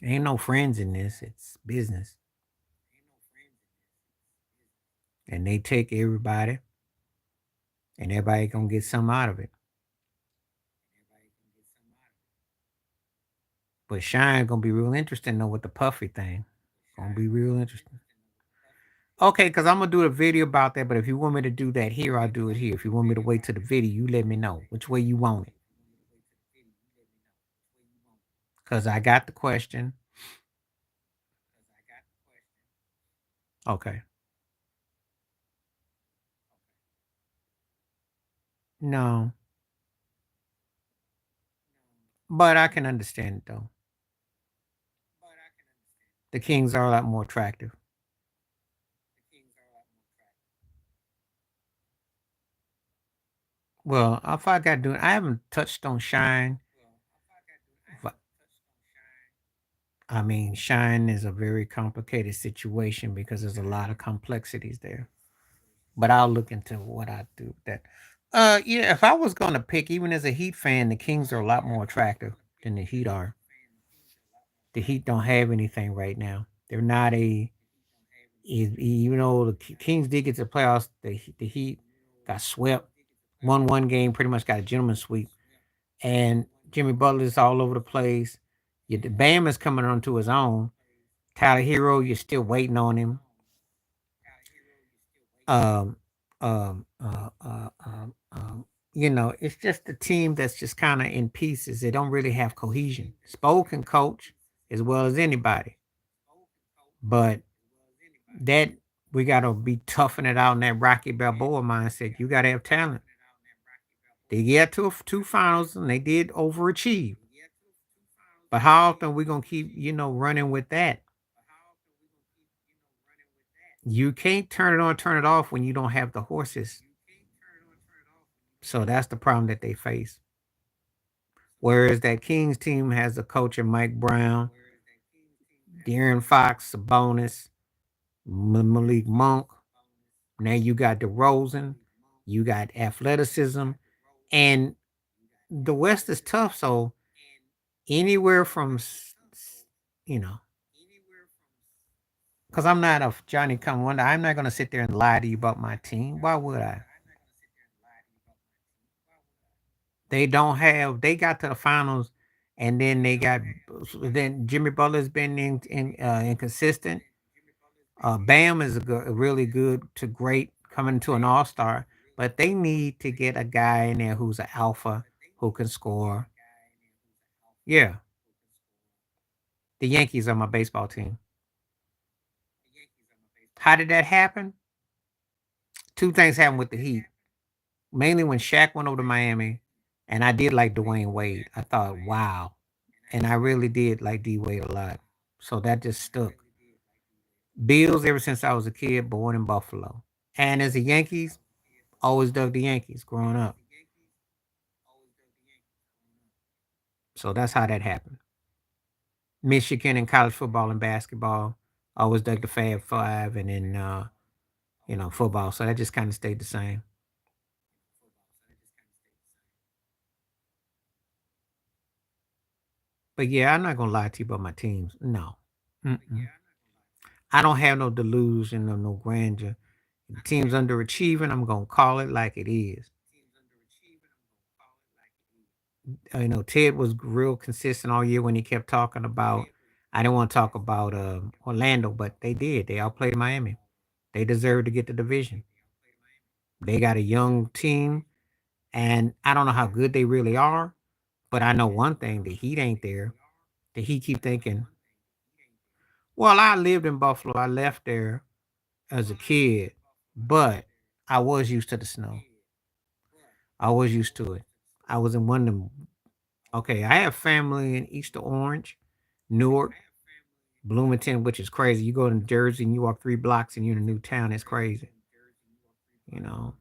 Ain't no friends in this. It's business. And they take everybody, and everybody gonna get some out of it. But Shine gonna be real interesting though with the puffy thing. Gonna be real interesting. Okay, because I'm gonna do a video about that. But if you want me to do that here, I'll do it here. If you want me to wait to the video, you let me know which way you want it. Because I got the question. Okay. No, but I can understand it though. The Kings are a lot more attractive. Well, if I got to do it, I haven't touched on Shine. But I mean, Shine is a very complicated situation because there's a lot of complexities there. But I'll look into what I do with that. Yeah, if I was gonna pick, even as a Heat fan, the Kings are a lot more attractive than the Heat are. The Heat don't have anything right now. They're not a even though the Kings did get to the playoffs, the Heat got swept, won one game, pretty much got a gentleman's sweep, and Jimmy Butler's all over the place. The Bam is coming onto his own. Tyler Hero, you're still waiting on him. Um, um, uh, uh, um, um, it's just a team that's just kind of in pieces. They don't really have cohesion. Spo can coach as well as anybody, but that we got to be toughing it out in that Rocky Balboa mindset. You got to have talent. They get to two finals and they did overachieve. But how often we gonna keep running with that? You can't turn it on, turn it off when you don't have the horses. So that's the problem that they face. Whereas that Kings team has a coach in Mike Brown, De'Aaron Fox, Sabonis, Malik Monk. Now you got DeRozan, you got athleticism, and the West is tough. So anywhere from you know, because I'm not a Johnny come wonder. I'm not going to sit there and lie to you about my team. Why would I? They don't have. They got to the finals, and then they got. Then Jimmy Butler's been inconsistent. Bam is a really good to great coming to an All Star, but they need to get a guy in there who's an alpha who can score. Yeah, the Yankees are my baseball team. How did that happen? Two things happened with the Heat. Mainly when Shaq went over to Miami, and I did like Dwayne Wade. I thought, wow, and I really did like D Wade a lot. So that just stuck. Bills ever since I was a kid, born in Buffalo, and as a Yankees, always dug the Yankees growing up. So that's how that happened. Michigan in college football and basketball, always dug the Fab Five, and then football. So that just kind of stayed the same. But yeah, I'm not gonna lie to you about my teams. No, mm-mm. I don't have no delusion or no grandeur. If the team's underachieving, I'm gonna call it like it is. Ted was real consistent all year when he kept talking about. I didn't want to talk about Orlando, but they did. They outplayed Miami. They deserve to get the division. They got a young team, and I don't know how good they really are, but I know one thing: the Heat ain't there. The Heat keep thinking, "Well, I lived in Buffalo. I left there as a kid, but I was used to the snow. I was used to it. I was in one of them. Okay, I have family in Easter Orange, Newark, Bloomington, which is crazy. You go to Jersey and you walk 3 blocks and you're in a new town. It's crazy, you know.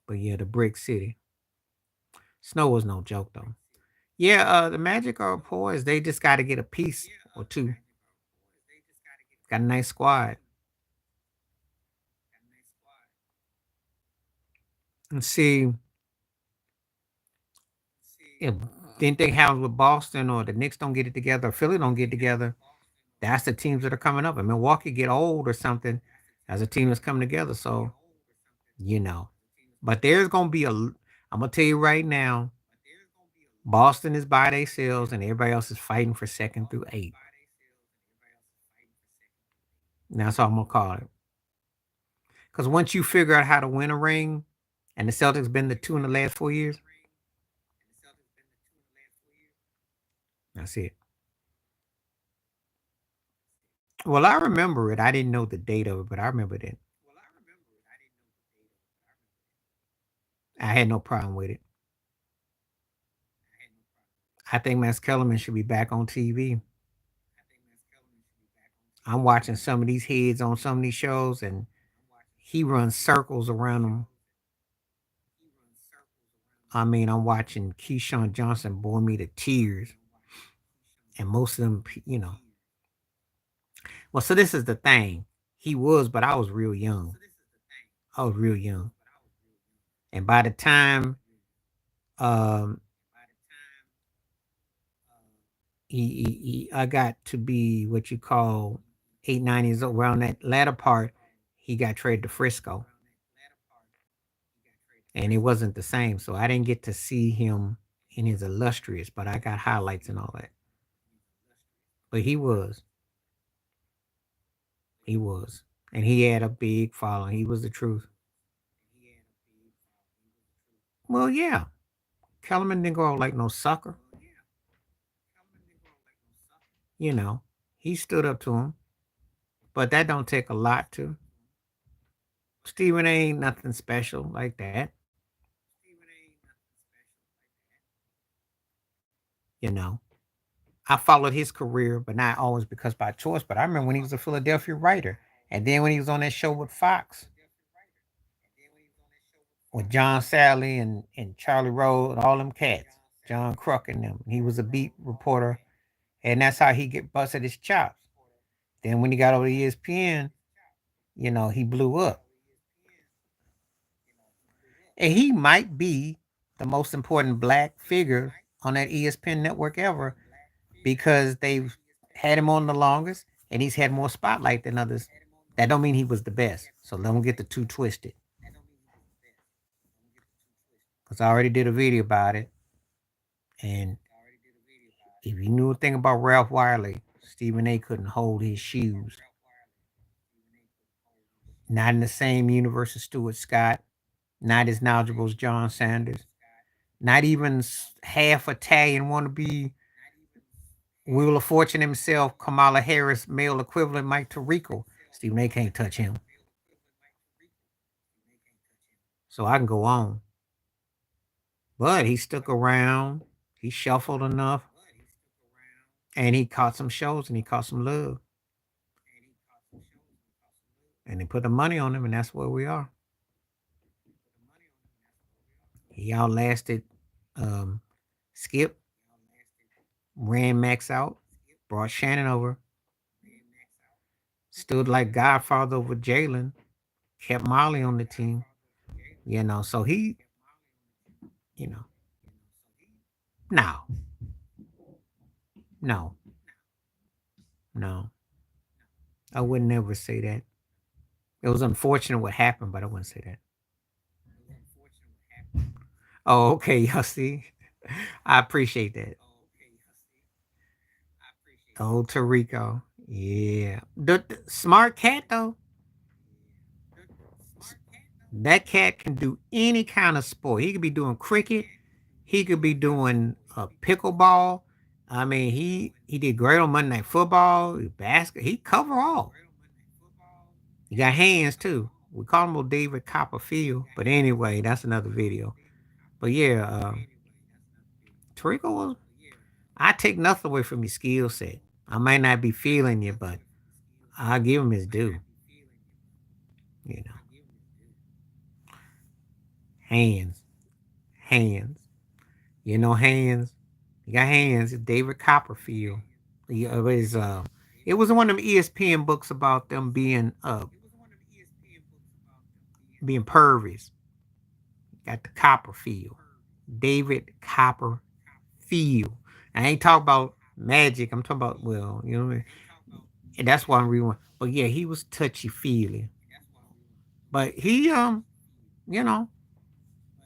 But yeah, the brick city. Snow was no joke though. Yeah, the Magic are poised. They just got to get a piece or two. Got a nice squad. And see if didn't they have with Boston or the Knicks don't get it together, or Philly don't get together. That's the teams that are coming up. And Milwaukee get old or something as a team that's coming together. So you know, but there's gonna be a. I'm gonna tell you right now, Boston is by themselves, and everybody else is fighting for second through eight. And that's all I'm gonna call it. Because once you figure out how to win a ring, and the Celtics been the two in the last 4 years, that's it. Well, I remember it. I didn't know the date of it, but I remember that. I had no problem with it. I think Max Kellerman should be back on TV. I'm watching some of these heads on some of these shows, and he runs circles around them. I mean, I'm watching Keyshawn Johnson bore me to tears, and most of them, Well, so this is the thing. He was, but I was real young. I was real young, and by the time um I got to be what you call 8, 9 years old. Around that latter part, he got traded to Frisco, and it wasn't the same. So I didn't get to see him in his illustrious, but I got highlights and all that. But he was, and he had a big following. He was the truth. Well, yeah, Kellerman didn't go out like no sucker. You know, he stood up to him, but that don't take a lot to. Stephen ain't nothing special like that. You know, I followed his career, but not always because by choice. But I remember when he was a Philadelphia writer, and then when he was on that show with Fox, with John Sally and Charlie Rose and all them cats, John Kruk and them. He was a beat reporter, and that's how he get busted his chops. Then when he got over to ESPN, he blew up, and he might be the most important black figure on that ESPN network ever because they've had him on the longest, and he's had more spotlight than others. That don't mean he was the best. So don't get the two twisted. Because I already did a video about it. And if you knew a thing about Ralph Wiley, Stephen A couldn't hold his shoes. Not in the same universe as Stuart Scott. Not as knowledgeable as John Sanders. Not even half Italian wannabe Wheel of Fortune himself, Kamala Harris, male equivalent Mike Tirico. Stephen A can't touch him. So I can go on. But he stuck around. He shuffled enough. And he caught some shows and he caught some love. And they put the money on him, and that's where we are. He outlasted um, Skip, ran Max out, brought Shannon over, stood like Godfather over Jalen, kept Molly on the team. So he, you know, no, no, no. I would never say that. It was unfortunate what happened, but I wouldn't say that. Oh, okay. Y'all see? I appreciate that. Oh, Tarico. Yeah. The smart cat, though, that cat can do any kind of sport. He could be doing cricket. He could be doing pickleball. I mean, he did great on Monday Night Football, basket. He cover all. He got hands too. We call him David Copperfield, but anyway, that's another video. But yeah, Tarico was. I take nothing away from your skill set. I might not be feeling you, but I'll give him his due. You know, hands, hands. You know, hands. You got hands. David Copperfield. It was one of them ESPN books about them being pervies. Got the Copperfield. David Copperfield. I ain't talking about magic. I'm talking about, well, you know what I mean? And that's why I'm reading. But yeah, he was touchy feely. But you know,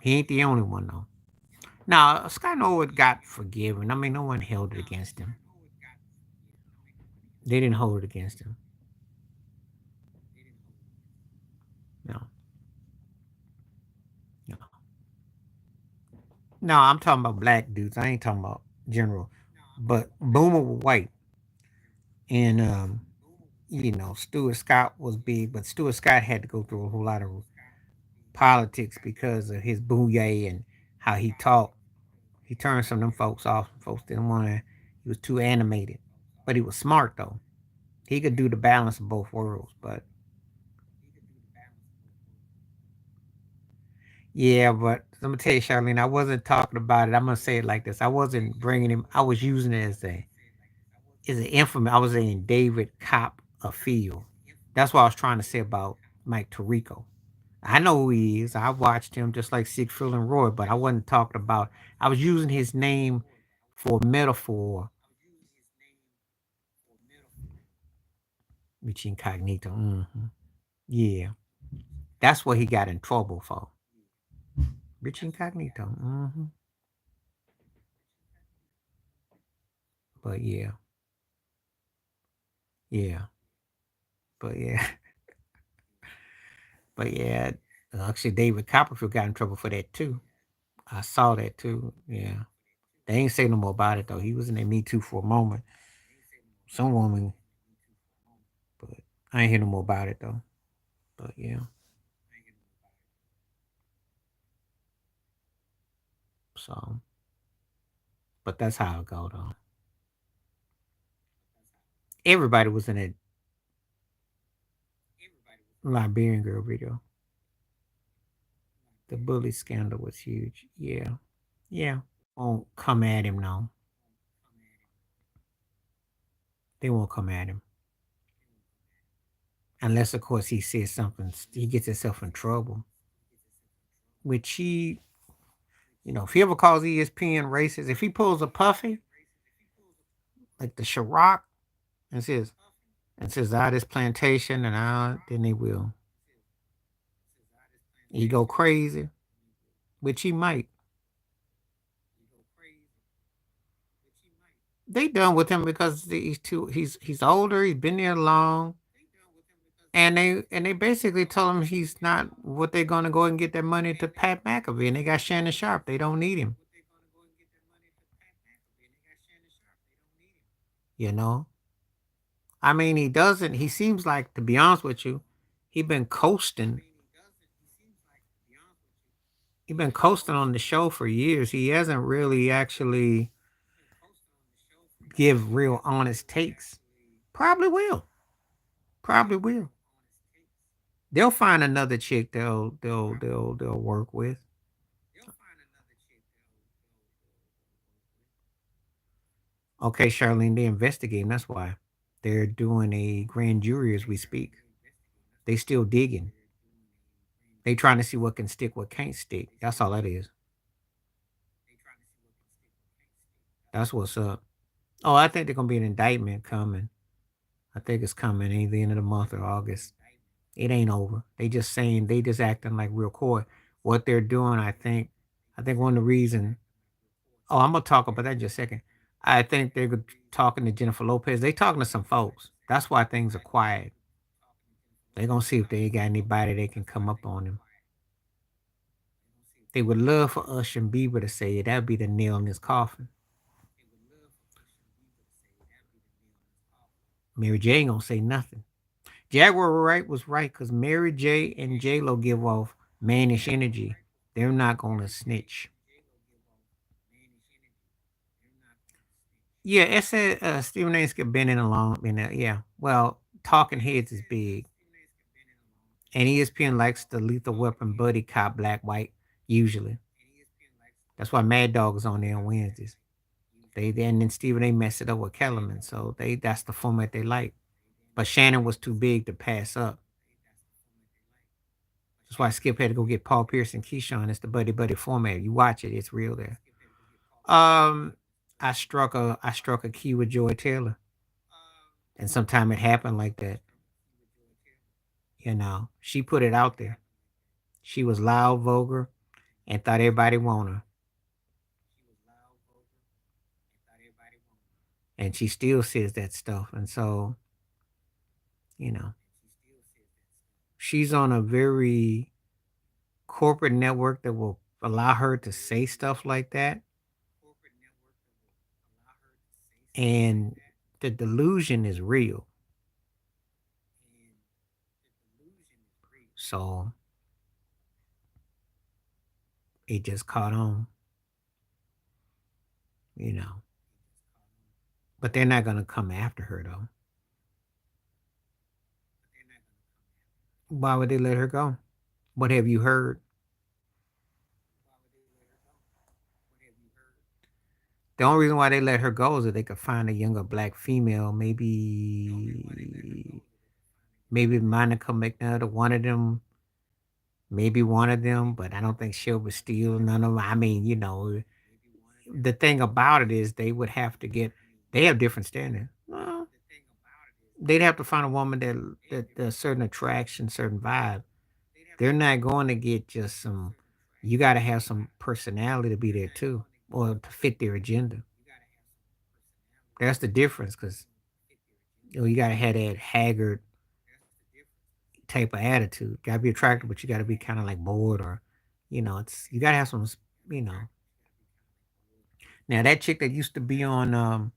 he ain't the only one though. Now, Scott Norwood got forgiven. I mean, no one held it against him. They didn't hold it against him. No, no. No, I'm talking about black dudes. I ain't talking about general. But Boomer was white. And Stuart Scott was big, but Stuart Scott had to go through a whole lot of politics because of his booyah and how he talked. He turned some of them folks off. Folks didn't want to. He was too animated, but he was smart though. He could do the balance of both worlds. But yeah, but let me tell you, Charlene, I wasn't talking about it. I'm gonna say it like this. I wasn't bringing him. I was using it as an infamy. I was saying David Cop a Field. That's what I was trying to say about Mike Tirico. I know who he is. I watched him just like Siegfried and Roy, but I wasn't talking about. I was using his name for metaphor, which incognito. Yeah, that's what he got in trouble for. Rich incognito. But yeah, yeah, but yeah, but yeah. Actually, David Copperfield got in trouble for that too. I saw that too. Yeah, they ain't say no more about it though. He was in that Me Too for a moment. Some woman, but I ain't hear no more about it though. But yeah, so but that's how it go though. Everybody was in that Liberian girl video. The bully scandal was huge. Yeah, yeah. Won't come at him now. They won't come at him unless, of course, he says something. He gets himself in trouble. Which if he ever calls ESPN racist, if he pulls a Puffy like the Ciroc and says this plantation and then they will. He go crazy, which he might. They done with him because he's older, he's been there long, and they basically told him he's not what they're gonna go and get their money to Pat McAfee, and they got Shannon Sharp. They don't need him. You know, I mean, he doesn't. He seems like, to be honest with you, he been coasting. He been coasting on the show for years. He hasn't really actually give real honest takes. Probably will. Probably will. They'll find another chick they'll work with. Okay, Charlene, they're investigating. That's why they're doing a grand jury as we speak. They still digging. They trying to see what can stick, what can't stick. That's all that is. That's what's up. Oh, I think there's gonna be an indictment coming. I think it's coming either the end of the month or August. It ain't over. They just acting like real court. What they're doing, I think one of the reason. Oh, I'm gonna talk about that in just a second. I think they're talking to Jennifer Lopez. They talking to some folks. That's why things are quiet. They gonna see if they got anybody they can come up on him. They would love for Usher and Bieber to say it. That'd be the nail in his coffin. Mary J ain't gonna say nothing. Jaguar was right because Mary J and J Lo give off mannish energy. They're not gonna snitch. Yeah, it said Stephen A. Skip been in a long, yeah. Well, Talking Heads is big, and ESPN likes the Lethal Weapon buddy cop black white usually. That's why Mad Dog is on there on Wednesdays. And then Stephen A. messed it up with Kellerman, so that's the format they like. But Shannon was too big to pass up. That's why Skip had to go get Paul Pierce and Keyshawn. It's the buddy buddy format. You watch it, it's real there. Um, I struck a key with Joy Taylor, and sometime it happened like that. She put it out there. She was loud, vulgar, and thought everybody want her, and she still says that stuff. And so, you know, she's on a very corporate network that will allow her to say stuff like that, and the delusion is real. So it just caught on, you know. But they're not gonna come after her though. Why would they let her go? What have you heard? The only reason why they let her go is that they could find a younger black female, maybe Monica McNutt or one of them, but I don't think Shelby Steele, none of them. I mean, the thing about it is they have different standards. Well, they'd have to find a woman that a certain attraction, certain vibe. They're not going to get just some. You got to have some personality to be there too, or to fit their agenda. That's the difference, because you got to have that haggard type of attitude. Got to be attractive, but you got to be kind of like bored, or it's you got to have some. You know, Now that chick that used to be on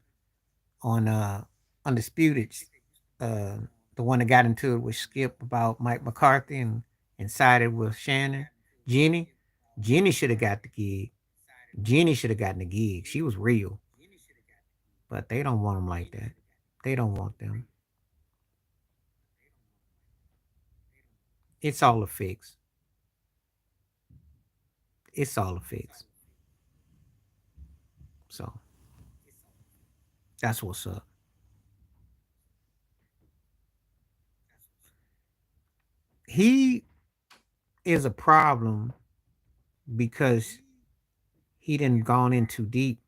Undisputed, uh the one that got into it with Skip about Mike McCarthy and sided with Shannon, Jenny, Jenny should have got the gig. Jenny should have gotten the gig. She was real, but they don't want them like that. They don't want them. It's all a fix. It's all a fix. So that's what's up. He is a problem because he didn't gone in too deep.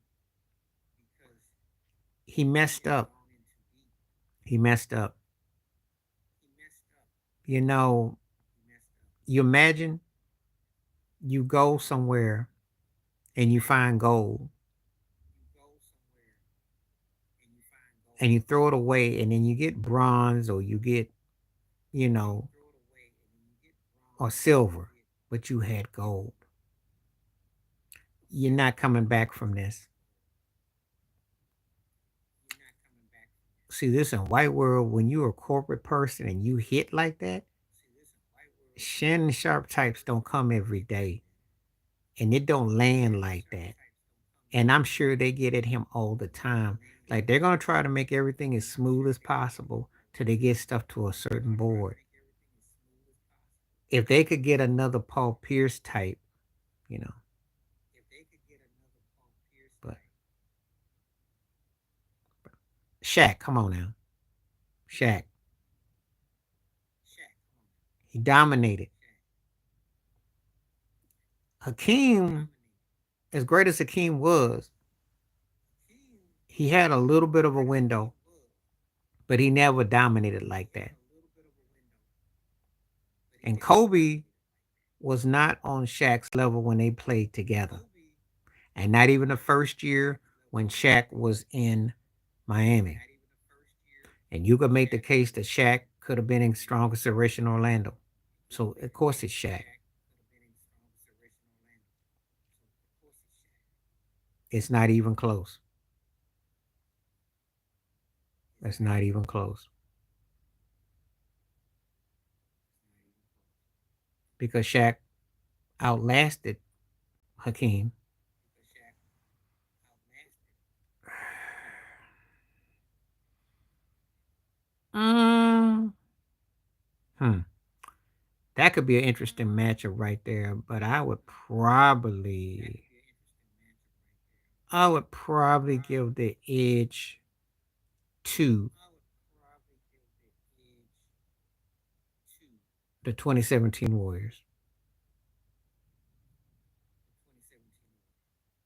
He messed up. He messed up. You know, you imagine you go somewhere and you find gold and you throw it away, and then you get bronze, or you get, you know, or silver, but you had gold. You're not coming back from this. See, this in white world, when you're a corporate person and you hit like that, Shannon Sharp types don't come every day, and it don't land like that. And I'm sure they get at him all the time. Like, they're gonna try to make everything as smooth as possible till they get stuff to a certain board. If they could get another Paul Pierce type, you know, but Shaq, come on now. Shaq. He dominated. Hakeem, as great as Hakeem was, he had a little bit of a window, but he never dominated like that. And Kobe was not on Shaq's level when they played together. And not even the first year when Shaq was in Miami. And you could make the case that Shaq could have been in strong consideration in Orlando. So of course it's Shaq. It's not even close. It's not even close. Because Shaq outlasted Hakeem. Hmm. That could be an interesting matchup right there, but I would probably give the edge to the 2017 Warriors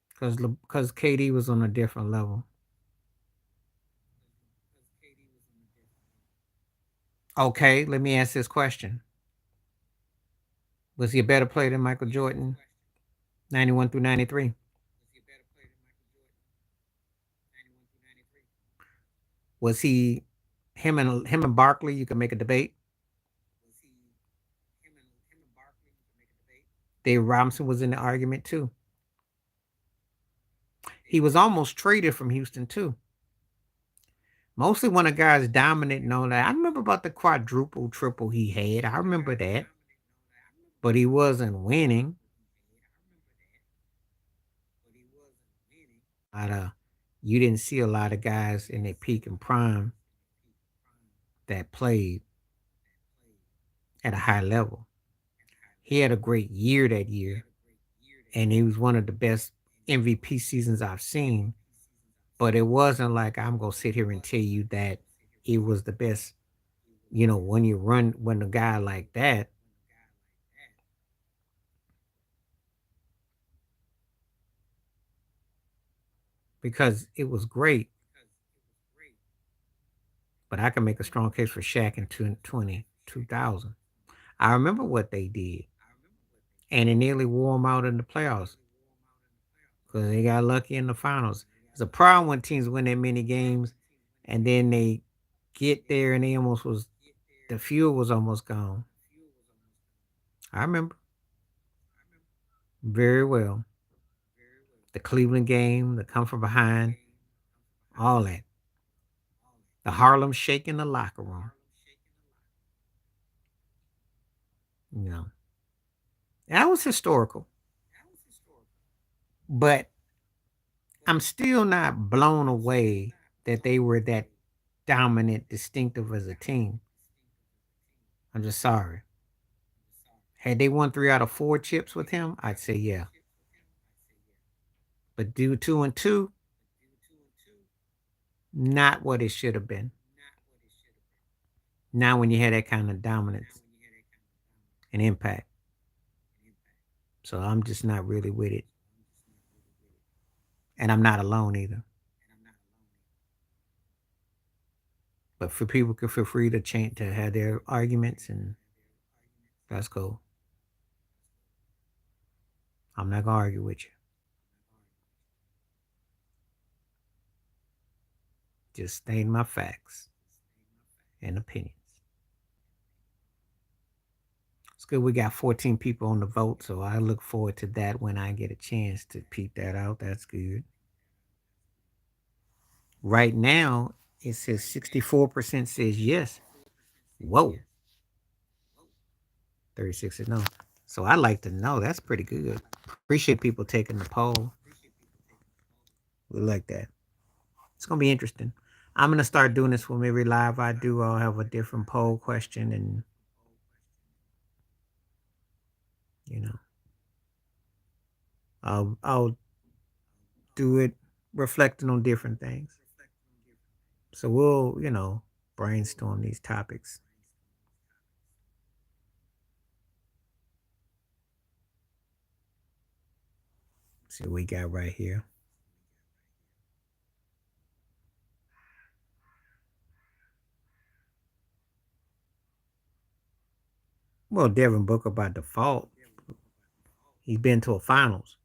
because KD was on a different level. Okay, let me ask this question: was he a better player than Michael Jordan, 91 through 93? Was he him and Barkley? You can make a debate. Dave Robinson was in the argument too. He was almost traded from Houston too. Mostly when a guy's dominant and all that. I remember about the quadruple triple he had. I remember that. But he wasn't winning. A lot of you didn't see a lot of guys in their peak and prime that played at a high level. He had a great year that year, and he was one of the best MVP seasons I've seen. But it wasn't like I'm gonna sit here and tell you that it was the best. When you run when a guy like that, because it was great. But I can make a strong case for Shaq in 2000. I remember what they did, and it nearly wore them out in the playoffs because they got lucky in the finals. It's a problem when teams win that many games, and then they get there and they almost was the fuel was almost gone. I remember very well the Cleveland game, the come from behind, all that, the Harlem Shake in the locker room. You know, that was historical, but I'm still not blown away that they were that dominant, distinctive as a team. I'm just sorry. Had they won 3 out of 4 chips with him, I'd say yeah. But do 2-2, not what it should have been. Now when you had that kind of dominance and impact. So I'm just not really with it. And I'm not alone either. But for people to feel free to change to have their arguments and that's cool. I'm not gonna argue with you. Just state my facts and opinions. It's good we got 14 people on the vote, so I look forward to that when I get a chance to peep that out. That's good. Right now, it says 64% says yes. Whoa. 36 says no. So I like to know. That's pretty good. Appreciate people taking the poll. We like that. It's gonna be interesting. I'm gonna start doing this when every live I do. I'll have a different poll question, and you know, I'll do it reflecting on different things. So we'll brainstorm these topics. See what we got right here. Well, Devin Booker by default, he's been to a finals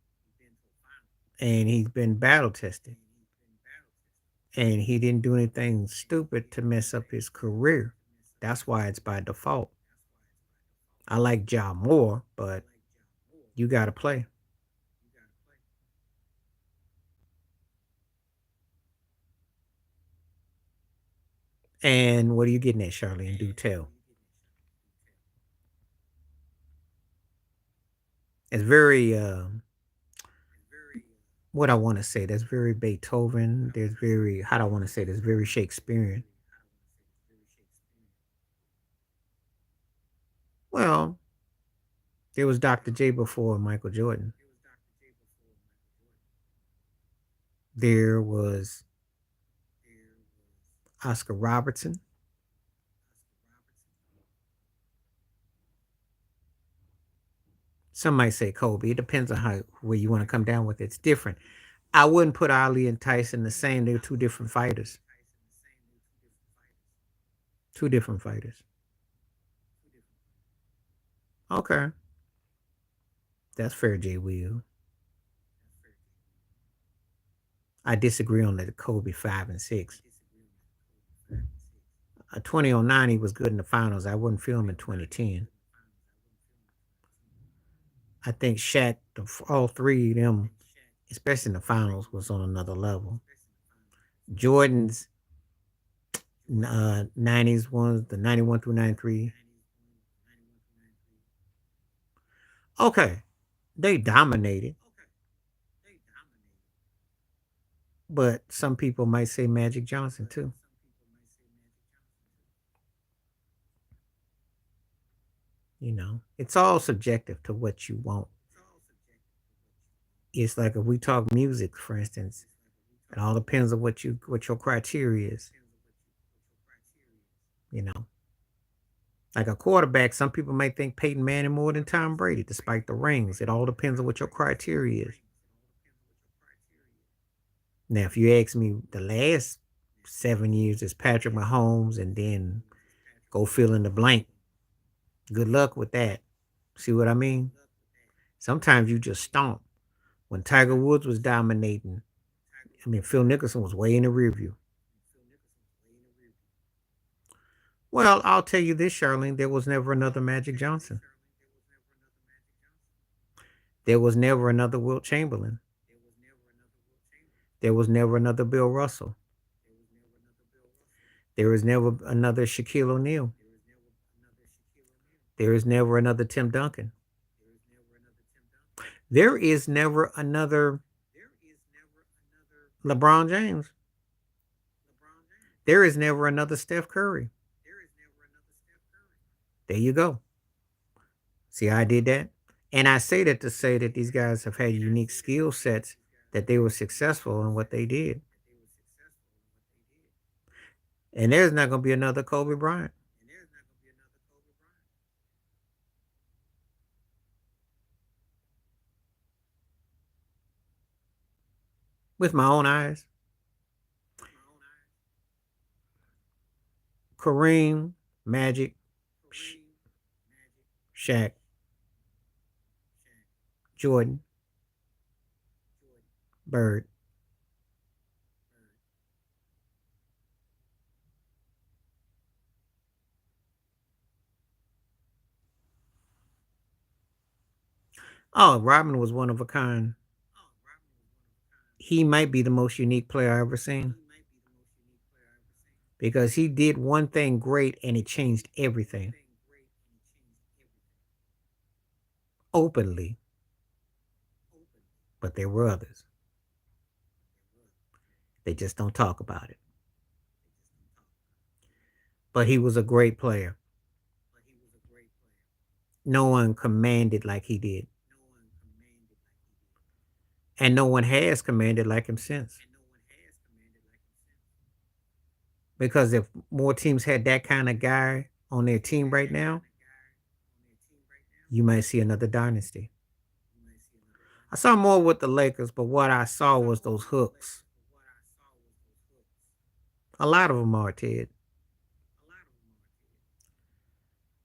and he's been battle tested, and he didn't do anything stupid to mess up his career. That's why it's by default. I like Ja more, but you got to play. And what are you getting at, Charlie? And do tell. It's very what I want to say. That's very Beethoven. There's very how do I want to say? That's very Shakespearean. Well, there was Dr. J before Michael Jordan. There was Oscar Robertson. Some might say Kobe. It depends on how where you want to come down with it. It's different. I wouldn't put Ali and Tyson the same. They're two different fighters. Two different fighters. Okay. That's fair, Jay Will. I disagree on the Kobe 5 and 6. 2009, he was good in the finals. I wouldn't feel him in 2010. I think Shaq, all three of them, especially in the finals, was on another level. Jordan's 90s ones, the 91 through 93. Okay, they dominated, but some people might say Magic Johnson too. It's all subjective to what you want. It's like if we talk music, for instance, it all depends on what your criteria is. You know, like a quarterback, some people might think Peyton Manning more than Tom Brady, despite the rings. It all depends on what your criteria is. Now, if you ask me, the last 7 years is Patrick Mahomes, and then go fill in the blank. Good luck with that. See what I mean? Sometimes you just stomp. When Tiger Woods was dominating, I mean, Phil Nicholson was way in the rear view. Well, I'll tell you this, Charlene, there was never another Magic Johnson. There was never another Wilt Chamberlain. There was never another Bill Russell. There was never another Shaquille O'Neal. There is never another Tim Duncan. There is never another LeBron James. There is never another Steph Curry. There you go. See how I did that? And I say that to say that these guys have had unique skill sets, that they were successful in what they did. And there's not going to be another Kobe Bryant. With my own eyes. Kareem, Magic, Shaq, Jordan, Bird. Oh, Rodman was one of a kind. He might be the most unique player I ever seen because he did one thing great and it changed everything openly. But there were others. They just don't talk about it. But he was a great player. No one commanded like he did. And no one has commanded like him since. Because if more teams had that kind of guy on their team right now, you might see another dynasty. I saw more with the Lakers, but what I saw was those hooks. A lot of them are, Ted.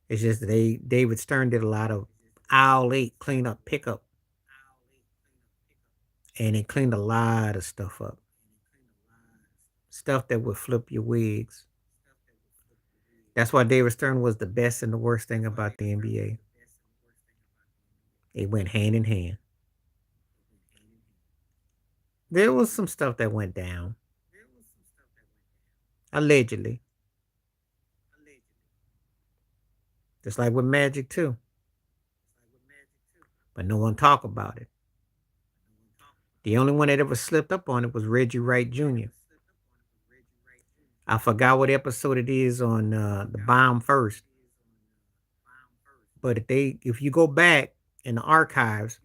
It's just David Stern did a lot of aisle 8 cleanup pickup. And it cleaned a lot of stuff up. Stuff that would flip your wigs. That's why David Stern was the best and the worst thing about the NBA. It went hand in hand. There was some stuff that went down. Allegedly. Just like with Magic too. But no one talk about it. The only one that ever slipped up on it was Reggie Wright Jr. I forgot what episode it is on the Bomb First. But if you go back in the archives,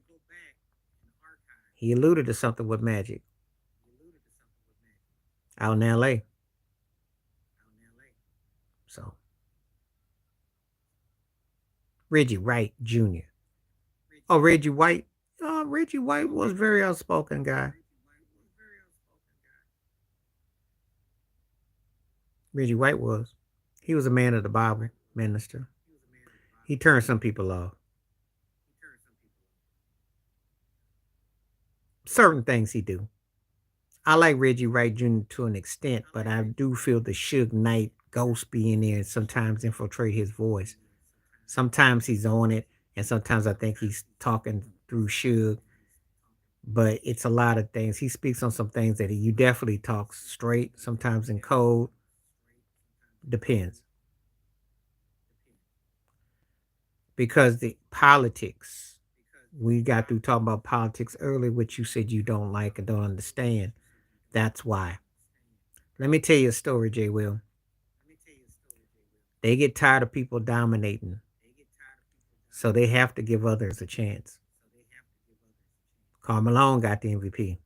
he alluded to something with Magic out in L.A. So Reggie Wright Jr. Oh, Reggie White. Reggie White was a very outspoken guy. Reggie White was. He was a man of the Bible minister. He turned some people off. Certain things he do. I like Reggie Wright Jr. to an extent, but I do feel the Suge Knight ghost being there and sometimes infiltrate his voice. Sometimes he's on it, and sometimes I think he's talking through Suge. But it's a lot of things. He speaks on some things that you definitely talk straight, sometimes in code. Depends. Because the politics, we got through talking about politics earlier, which you said you don't like and don't understand. That's why. Let me tell you a story, Jay Will. They get tired of people dominating, so they have to give others a chance. Karl Malone got the MVP.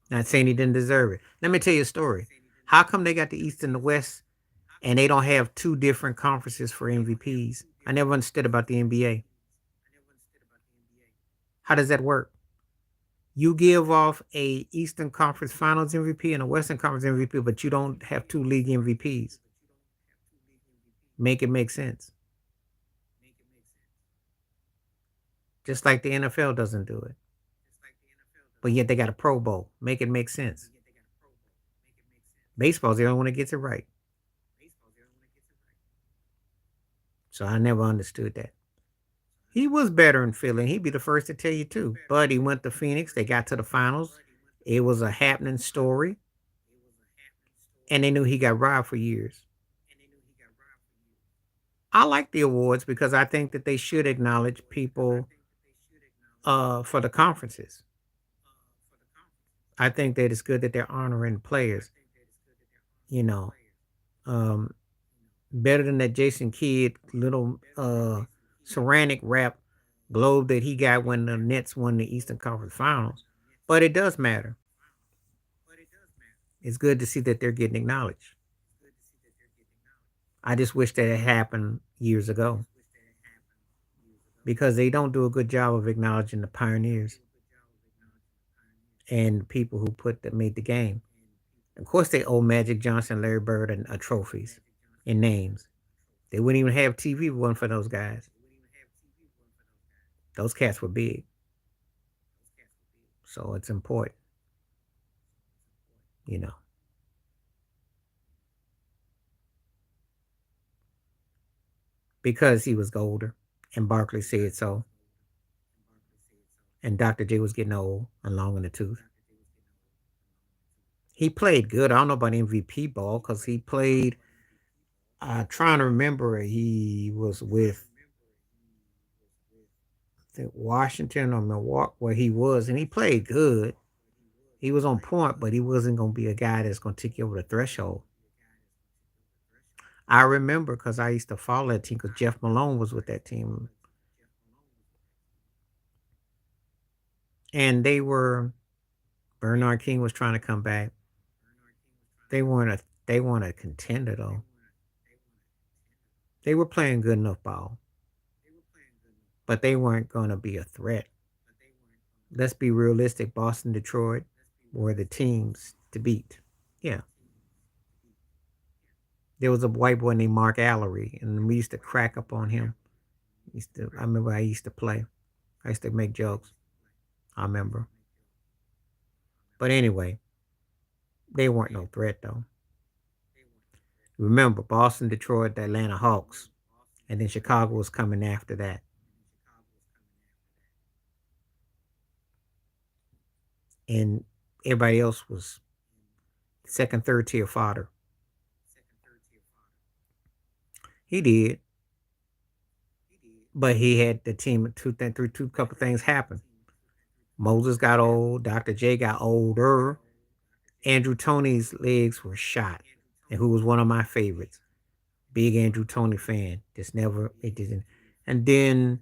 Not saying he didn't deserve it. Let me tell you a story. How come they got the East and the West and they don't have two different conferences for MVPs? I never understood about the NBA. How does that work? You give off a Eastern Conference Finals MVP and a Western Conference MVP, but you don't have two league MVPs. Make it make sense. Just like the NFL doesn't do it. But yet they got a Pro Bowl. Make it make sense. Baseball's the only one that gets it right. So I never understood that. He was better in Philly. He'd be the first to tell you too. But he went to Phoenix. They got to the finals. It was a happening story. And they knew he got robbed for years. I like the awards because I think that they should acknowledge people for the conferences. I think that it's good that they're honoring players. You know, um, better than that Jason Kidd little ceramic wrap globe that he got when the Nets won the Eastern Conference Finals. But it does matter. It's good to see that they're getting acknowledged. I just wish that it happened years ago because they don't do a good job of acknowledging the pioneers and the people who made the game. Of course, they owe Magic Johnson, Larry Bird, and trophies and names. They wouldn't even have TV if it wasn't for those guys. Those cats were big, so it's important, you know. Because he was older, and Barkley said so, and Dr. J was getting old and long in the tooth. He played good. I don't know about MVP ball because he played. I'm trying to remember. He was with I think Washington or Milwaukee where he was, and he played good. He was on point, but he wasn't going to be a guy that's going to take you over the threshold. I remember because I used to follow that team because Jeff Malone was with that team. And Bernard King was trying to come back. They weren't a contender though. They were playing good enough ball, but they weren't going to be a threat. Let's be realistic. Boston, Detroit were the teams to beat. Yeah. There was a white boy named Mark Allery, and we used to crack up on him. I remember I used to play. I used to make jokes. I remember. But anyway, they weren't no threat though. Remember, Boston, Detroit, the Atlanta Hawks, and then Chicago was coming after that. And everybody else was second, third tier fodder. He did, but he had the team through two couple things happen. Moses got old. Dr. J got older. Andrew Toney's legs were shot, and who was one of my favorites. Big Andrew Toney fan. Just never it didn't. And then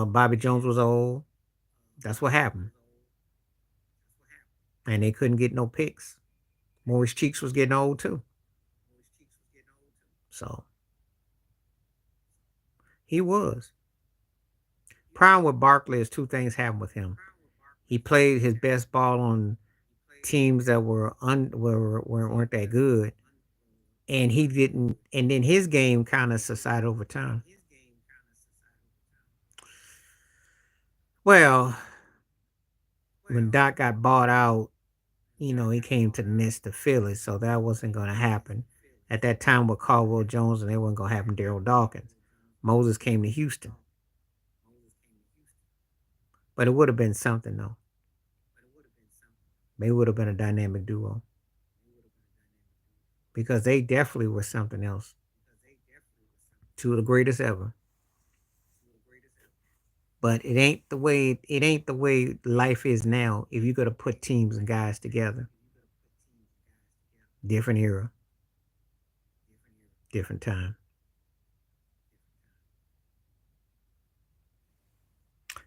Bobby Jones was old. That's what happened. And they couldn't get no picks. Maurice Cheeks was getting old too. So he was. Problem with Barkley is two things happened with him. He played his best ball on teams that weren't that good, and he didn't. And then his game kind of subsided over time. Well, when Doc got bought out, he came to the Nets to Philly, so that wasn't going to happen. At that time with Caldwell Jones, and they wasn't going to happen. Daryl Dawkins, Moses came to Houston, but it would have been something though. They would have been a dynamic duo because they definitely were something else. Two of the greatest ever. But it ain't the way life is now. If you got to put teams and guys together, different era, different time.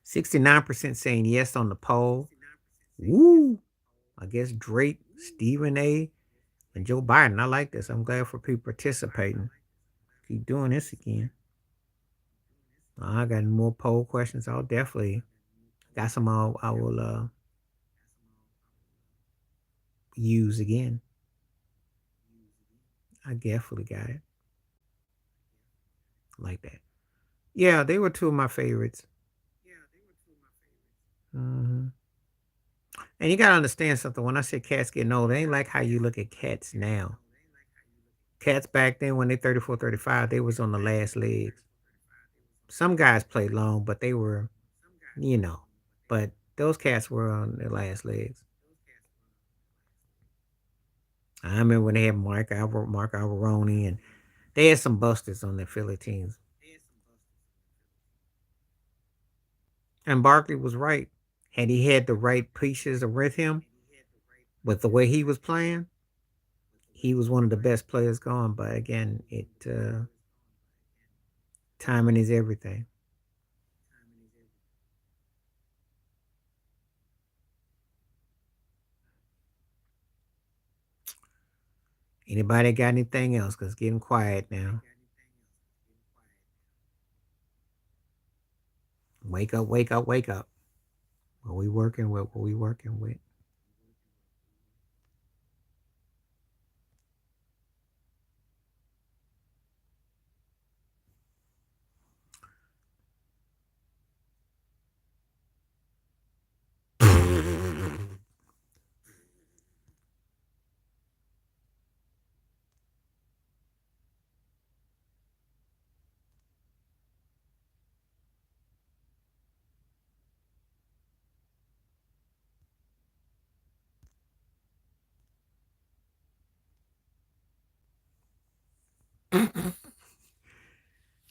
69% saying yes on the poll. Woo! I guess Drake, Stephen A, and Joe Biden. I like this. I'm glad for people participating. Keep doing this again. I got more poll questions. I'll definitely got some I will use again. I definitely got it. Like that. Yeah, they were two of my favorites. hmm And you gotta understand something. When I say cats getting old, it ain't like how you look at cats now. Cats back then, when they 34, 35, they was on the last legs. Some guys played long, but they were, you know, but those cats were on their last legs. I remember when they had Mark Alvaroni, and they had some busters on their Philly teams. And Barkley was right. Had he had the right pieces with him, with the way he was playing, he was one of the best players going. But again, timing is everything. Anybody got anything else? Cause it's getting quiet now. Wake up, wake up, wake up. What we working with? What we working with?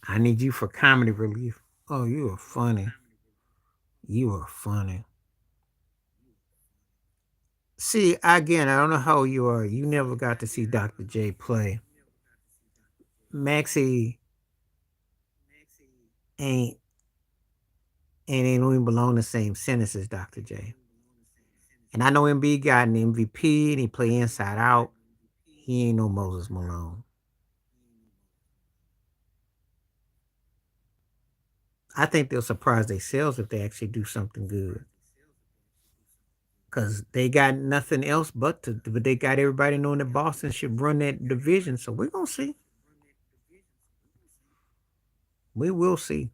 I need you for comedy relief. Oh, you are funny. You are funny. See, again, I don't know how you are. You never got to see Dr. J play. Maxie ain't ain't even belong in the same sentence as Dr. J. And I know MB got an MVP and he play inside out. He ain't no Moses Malone. I think they'll surprise themselves if they actually do something good. Cause they got nothing else but they got everybody knowing that Boston should run that division. So we're gonna see. We will see.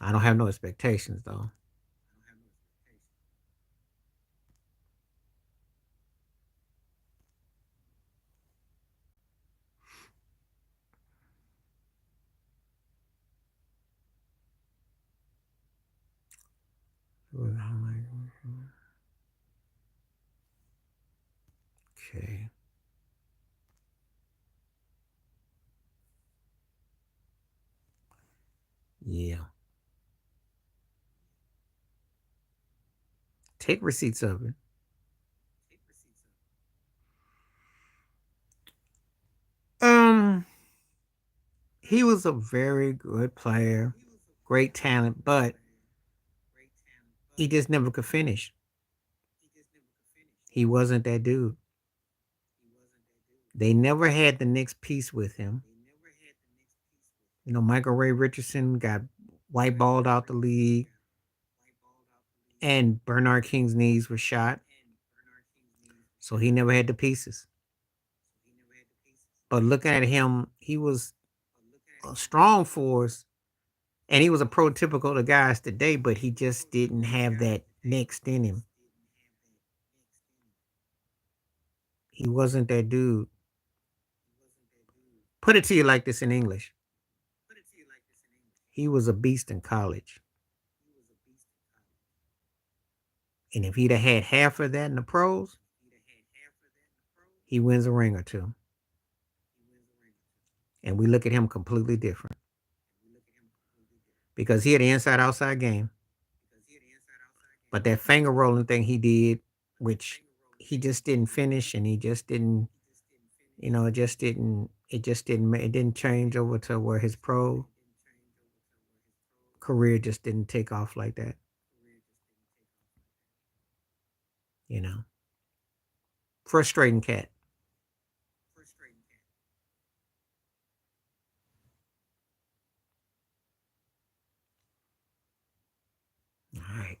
I don't have no expectations though. Okay. Yeah. Take receipts of it. Um, He was a very good player, great talent, but he just never could finish. He wasn't that dude. They never had the next piece with him. Michael Ray Richardson got white-balled out the league, and Bernard King's knees were shot, so he never had the pieces. But looking at him, he was a strong force, and he was a prototypical of the guys today, but he just didn't have that next in him. He wasn't that dude. Put it to you like this in English. He was a beast in college. And if he'd have had half of that in the pros, he wins a ring or two. And we look at him completely different. Because he had an inside outside game. But that finger rolling thing he did, which he just didn't finish, and he just didn't, it didn't change over to where his pro career just didn't take off like that. Frustrating cat. All right.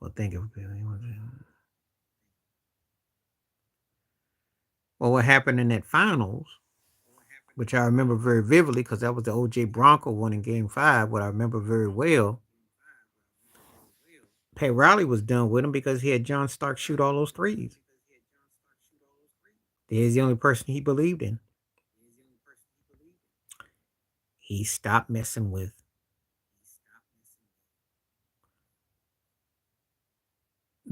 Well, thank you. Well, what happened in that finals, which I remember very vividly because that was the OJ Bronco one in Game 5, what I remember very well. Pat Riley was done with him because he had John Stark shoot all those threes. He's the only person he believed in. He stopped messing with.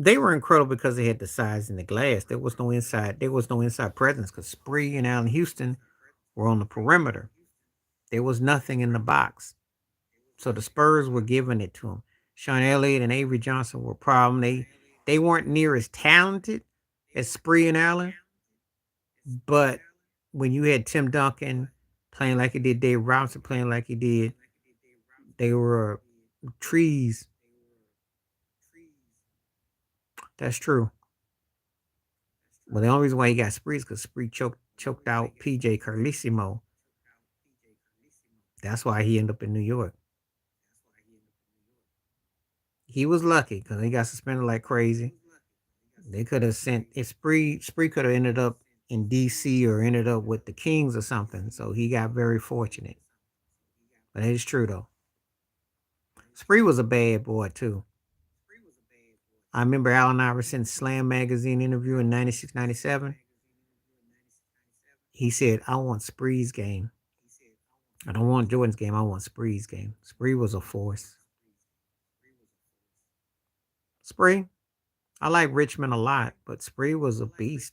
They were incredible because they had the size and the glass. There was no inside presence because Spree and Allen Houston were on the perimeter. There was nothing in the box. So the Spurs were giving it to him. Sean Elliott and Avery Johnson were a problem. They weren't near as talented as Spree and Allen. But when you had Tim Duncan playing like he did, Dave Robinson playing like he did, they were trees. That's true. Well, the only reason why he got Spree is because Spree choked out PJ Carlissimo. That's why he ended up in New York. He was lucky because he got suspended like crazy. They could have sent if Spree could have ended up in DC or ended up with the Kings or something. So he got very fortunate. But it is true though. Spree was a bad boy too. I remember Allen Iverson's Slam magazine interview in 96, 97. He said, I want Spree's game. I don't want Jordan's game. I want Spree's game. Spree was a force. Spree, I like Richmond a lot, but Spree was a beast.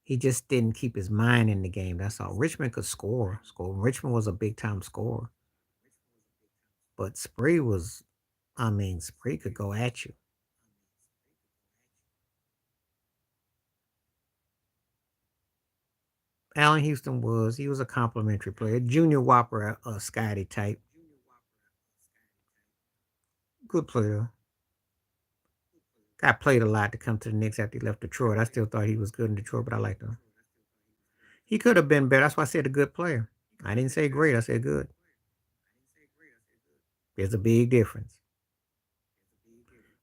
He just didn't keep his mind in the game. That's all. Richmond could score. Richmond was a big time scorer. But Spree Spree could go at you. Allen Houston he was a complimentary player. Junior Whopper, Scotty type. Good player. Got played a lot to come to the Knicks after he left Detroit. I still thought he was good in Detroit, but I liked him. He could have been better. That's why I said a good player. I didn't say great. I said good. There's a big difference.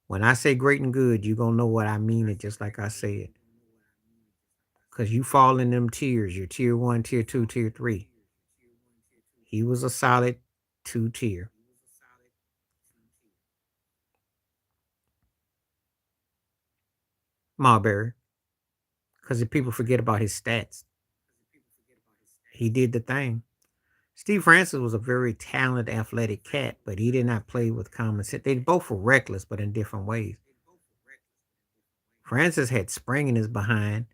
When I say great and good, you're going to know what I mean it just like I said. Because you fall in them tiers. You're tier 1, tier 2, tier 3. He was a solid 2 tier. Marbury. Because people forget about his stats. He did the thing. Steve Francis was a very talented, athletic cat, but he did not play with common sense. They both were reckless, but in different ways. Francis had spring in his behind,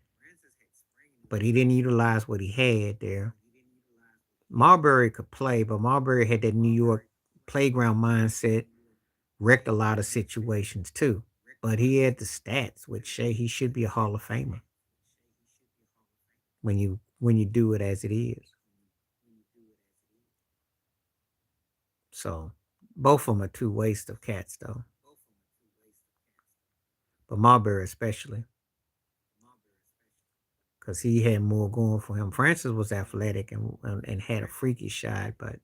but he didn't utilize what he had there. Marbury could play, but Marbury had that New York playground mindset, wrecked a lot of situations too. but he had the stats which say he should be a Hall of Famer when you do it as it is. So both of them are two waste of cats though, but Marbury especially because he had more going for him. Francis was athletic and had a freaky shot, but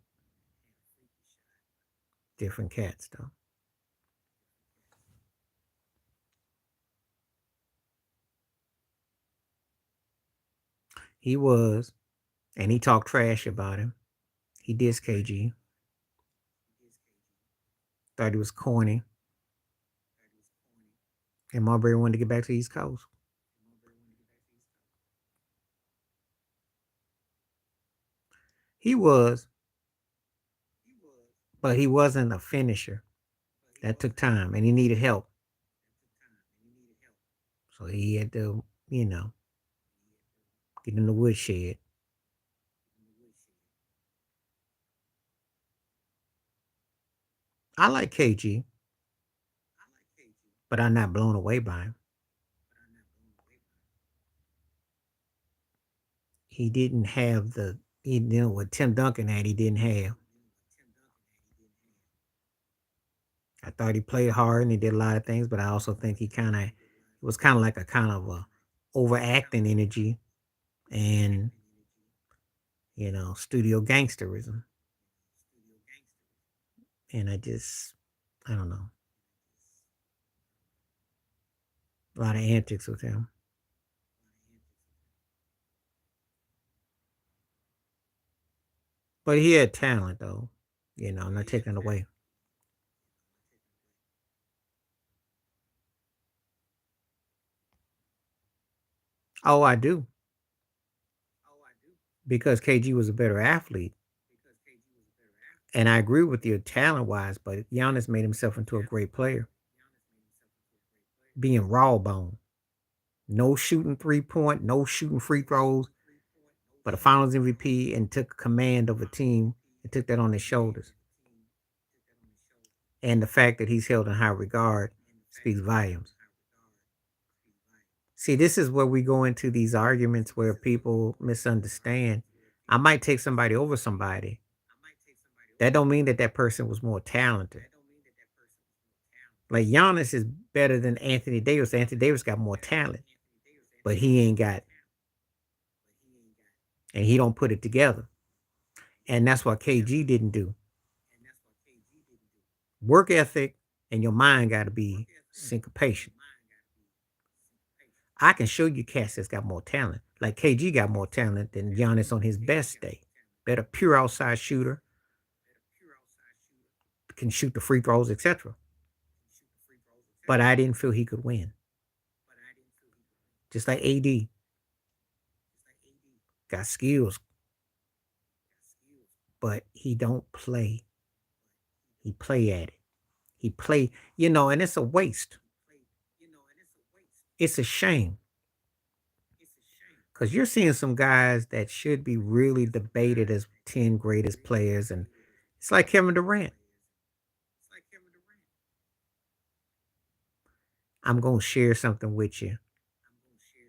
different cats though. He was, and he talked trash about him. He dissed KG. Thought he was corny. And Marbury wanted to get back to the East Coast. He was, but he wasn't a finisher. That took time, and he needed help. So he had to, get in the woodshed. I like KG, but I'm not blown away by him. He didn't have what Tim Duncan had, he didn't have. I thought he played hard and he did a lot of things, but I also think it was kind of like a kind of a overacting energy and, studio gangsterism. And I don't know, a lot of antics with him. But he had talent, though. Not taking it away. Oh, I do. Because KG was a better athlete. And I agree with you talent wise, but Giannis made himself into a great player. Being raw bone. No shooting 3-point, no shooting free throws, but a finals MVP and took command of a team and took that on his shoulders. And the fact that he's held in high regard speaks volumes. See, this is where we go into these arguments where people misunderstand. I might take somebody over somebody. That don't mean that that person was more talented. Like Giannis is better than Anthony Davis. Anthony Davis got more talent, but he ain't got, and he don't put it together. And that's what KG didn't do. Work ethic and your mind got to be syncopation. I can show you cats that's got more talent. Like KG got more talent than Giannis on his best day. Better pure outside shooter, can shoot the free throws, etc. But I didn't feel he could win. Just like AD. Got skills, but he don't play. He play at it. He play, and it's a waste. It's a shame. Because you're seeing some guys that should be really debated as 10 greatest players. And it's like Kevin Durant. I'm going to share something with you.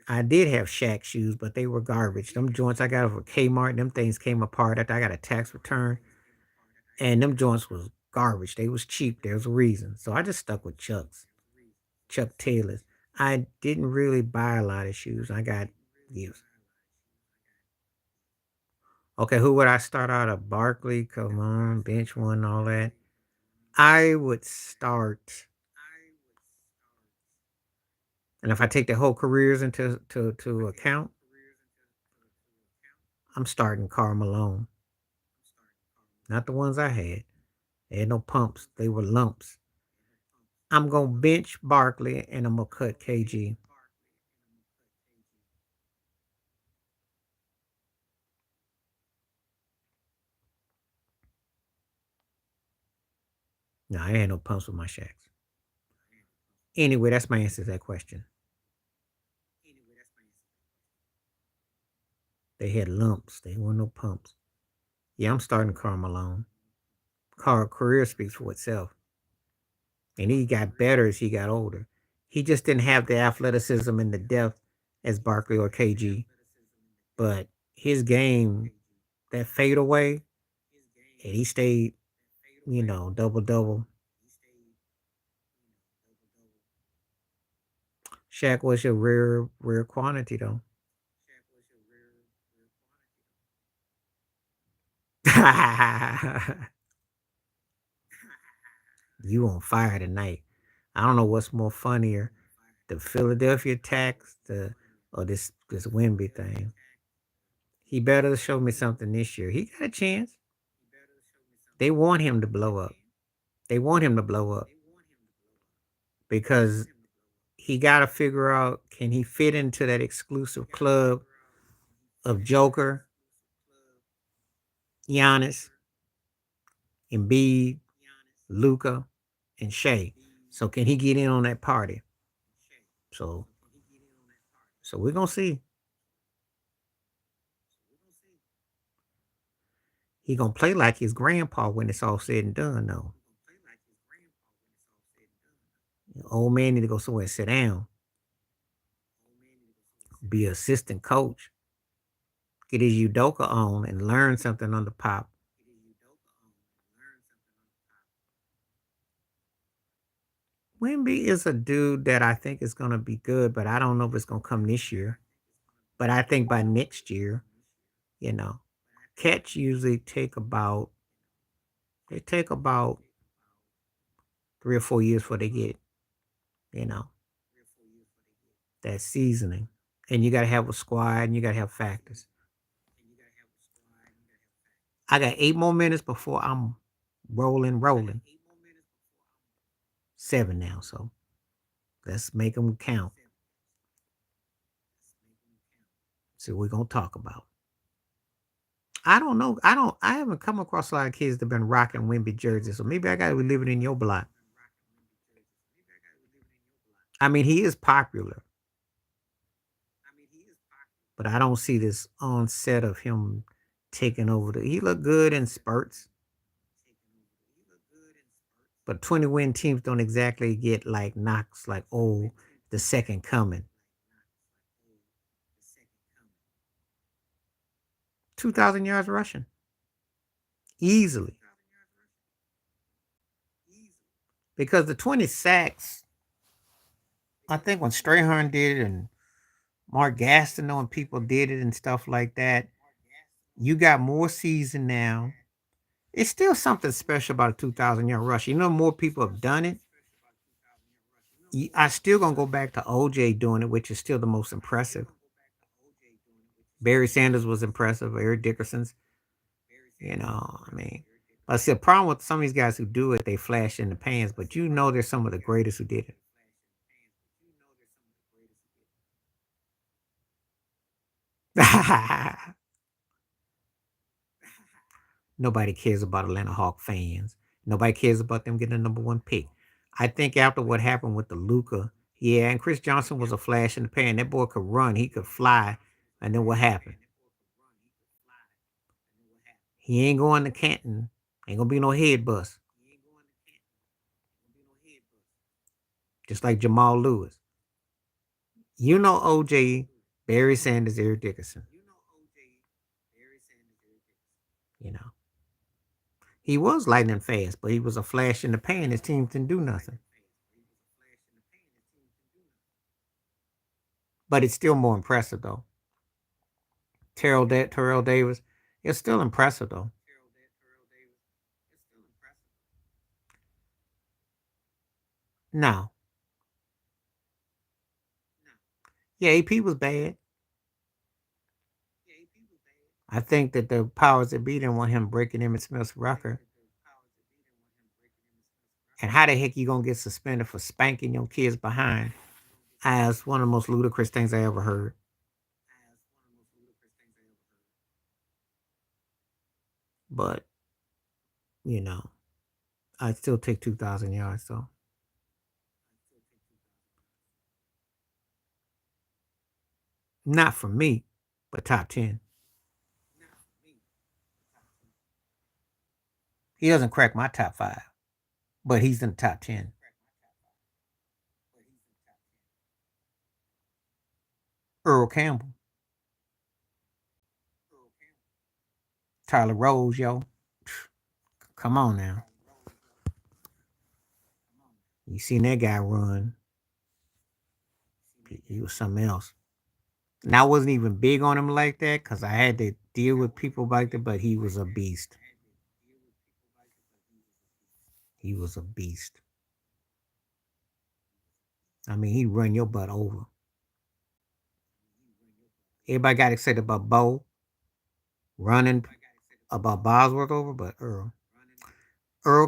I did have Shaq shoes, but they were garbage. Them joints I got over Kmart, them things came apart after I got a tax return. And them joints was garbage. They was cheap. There's a reason. So I just stuck with Chuck Taylors. I didn't really buy a lot of shoes. I got gifts. Okay, who would I start out of? Barkley, come on, bench one, all that. I would start, and if I take their whole careers into to account, I'm starting Karl Malone. Not the ones I had. They had no pumps. They were lumps. I'm gonna bench Barkley and I'm gonna cut KG. No, I had no pumps with my Shacks. Anyway, that's my answer to that question. They had lumps. They weren't no pumps. Yeah, I'm starting Karl Malone. Carl career speaks for itself. And he got better as he got older. He just didn't have the athleticism and the depth as Barkley or KG. But his game, that fadeaway, and he stayed, double double. Shaq was a rare quantity though. You on fire tonight. I don't know what's more funnier, the Philadelphia tax, or this Wimby thing. He better show me something this year. He got a chance. They want him to blow up. They want him to blow up because he got to figure out, can he fit into that exclusive club of Joker, Giannis, Embiid, Luca, and Shea. So can he get in on that party? So we're gonna see. He gonna play like his grandpa when it's all said and done, though. Old man need to go somewhere and sit down. Be an assistant coach. Get his Udoka on and learn something on the pop. Wimby is a dude that I think is gonna be good, but I don't know if it's gonna come this year. But I think by next year, you know, cats usually take about 3 or 4 years before they get, you know, that seasoning. And you gotta have a squad and you gotta have factors. I got 8 more minutes before I'm rolling. 7 now, so let's make them count. See what we're gonna talk about. I don't know. I haven't come across a lot of kids that have been rocking Wimby jerseys, so maybe I gotta be living in your block. I mean, he is popular, but I don't see this onset of him taking over he looked good in spurts. But 20-win teams don't exactly get like knocks like, oh, the second coming. 2,000 yards rushing. Easily. Because the 20 sacks, I think when Strahan did it and Mark Gastineau and people did it and stuff like that, you got more season now. It's still something special about a 2,000-yard rush. You know, more people have done it. I still gonna go back to OJ doing it, which is still the most impressive. Barry Sanders was impressive. Eric Dickerson's, I mean, but see, the problem with some of these guys who do it, they flash in the pans, but there's some of the greatest who did it. Nobody cares about Atlanta Hawk fans. Nobody cares about them getting the number one pick. I think after what happened with the Luca, yeah, and Chris Johnson was a flash in the pan. That boy could run, he could fly, and then what happened? He ain't going to Canton. Ain't gonna be no head bust. Just like Jamal Lewis. OJ, Barry Sanders, Eric Dickerson. You know. He was lightning fast, but he was a flash in the pan. His team didn't do nothing. But it's still more impressive though. Terrell Davis, it's still impressive though. No. Yeah, AP was bad. I think that the powers that be didn't want him breaking Emmitt Smith's record. And how the heck you gonna get suspended for spanking your kids behind? As one of the most ludicrous things I ever heard. But, you know, I'd still take 2,000 yards though. Not for me, but top 10. He doesn't crack my top 5, but he's in the top 10. Earl Campbell, Tyler Rose, yo. Come on now. You seen that guy run. He was something else. And I wasn't even big on him like that because I had to deal with people like that, but he was a beast. He was a beast. I mean, he'd run your butt over. Everybody got excited about Bo running about Bosworth over, but Earl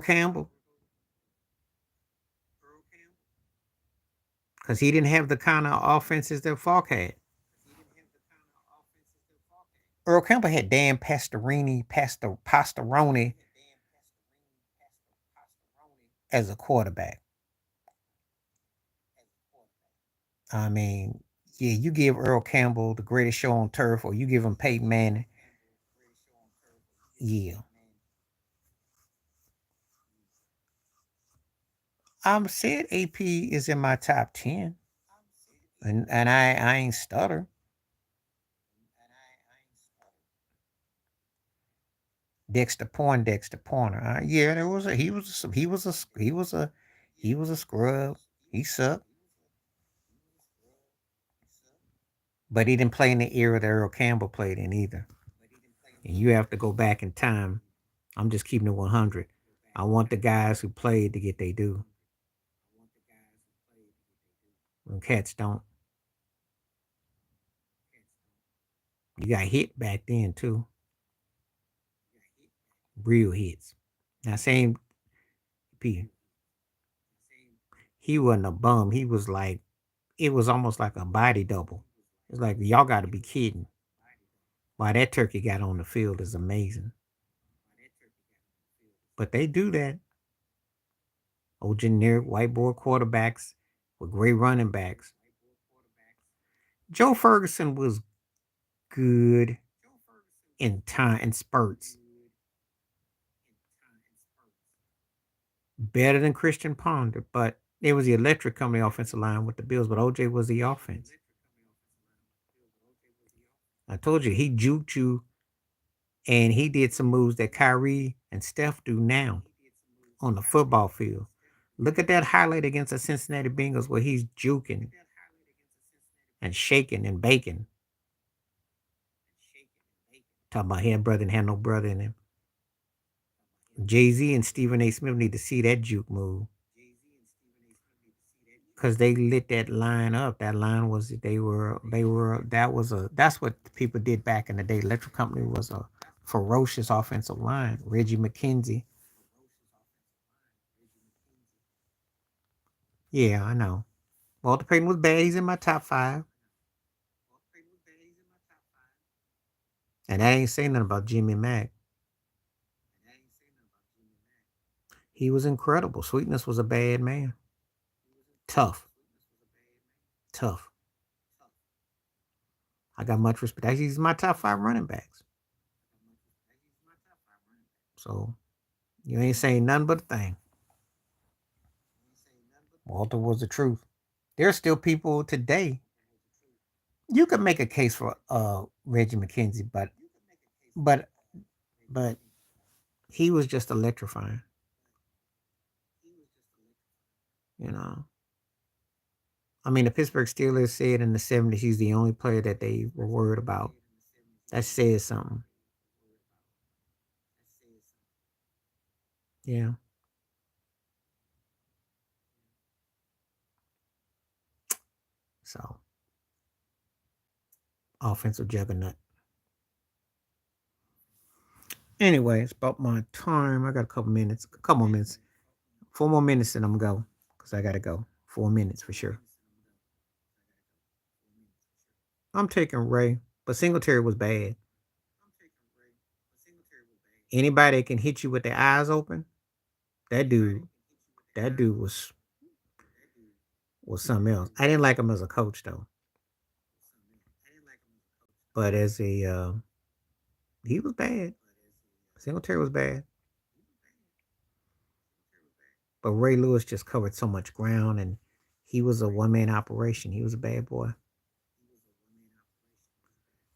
Campbell, because he didn't have the kind of offenses that Falk had. Earl Campbell had Dan Pastoroni as a quarterback. I mean, yeah, you give Earl Campbell the greatest show on turf, or you give him Peyton Manning. Yeah, I'm said AP is in my top 10, and I ain't stutter. Dexter Pointer. Yeah, there was a he was a scrub. He sucked, but he didn't play in the era that Earl Campbell played in either. And you have to go back in time. I'm just keeping it 100. I want the guys who played to get they due. When cats don't, you got hit back then too. Real hits. Now same P. He wasn't a bum. He was like it was almost like a body double. It's like y'all got to be kidding. Why that turkey got on the field is amazing. But they do that. Old generic whiteboard quarterbacks with great running backs. Joe Ferguson was good in time and spurts. Better than Christian Ponder, but it was the electric coming offensive line with the Bills, but OJ was the offense. I told you he juked you and he did some moves that Kyrie and Steph do now on the football field. Look at that highlight against the Cincinnati Bengals where he's juking and shaking and baking. Talking about he had brother and had no brother in him. Jay-Z and Stephen A. Smith need to see that juke move. Because they lit that line up. That line was that's what people did back in the day. Electric Company was a ferocious offensive line. Reggie McKenzie. Yeah, I know. Walter Payton was bad. He's in my top 5. And that ain't saying nothing about Jimmy Mack. He was incredible. Sweetness was a bad man. Tough. Tough. I got much respect. Actually, he's my top 5 running backs. So you ain't saying nothing but a thing. Walter was the truth. There's still people today. You could make a case for Reggie McKenzie, but but he was just electrifying. You know, I mean, the Pittsburgh Steelers said in the '70s he's the only player that they were worried about. That says something. Yeah. So offensive juggernaut. Anyway, it's about my time. I got a couple minutes. A couple more minutes. 4 more minutes and I'm gonna go because I gotta go. 4 minutes for sure. I'm taking Ray, but Singletary was bad. Anybody that can hit you with their eyes open, that dude, that dude was something else. I didn't like him as a coach though, but as a he was bad. Singletary was bad, but Ray Lewis just covered so much ground, and he was a 1 man operation. He was a bad boy.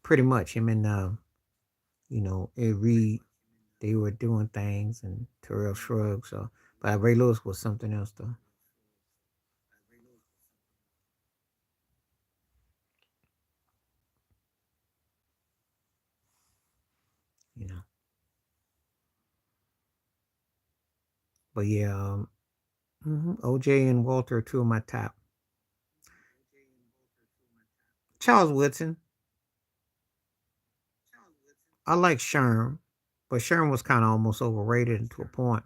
Pretty much him and Ed Reed, they were doing things and Terrell Shrug. So, but Ray Lewis was something else though. You know. But yeah, OJ and Walter are two of my top. Charles Woodson. I like Sherm, but Sherm was kind of almost overrated to a point.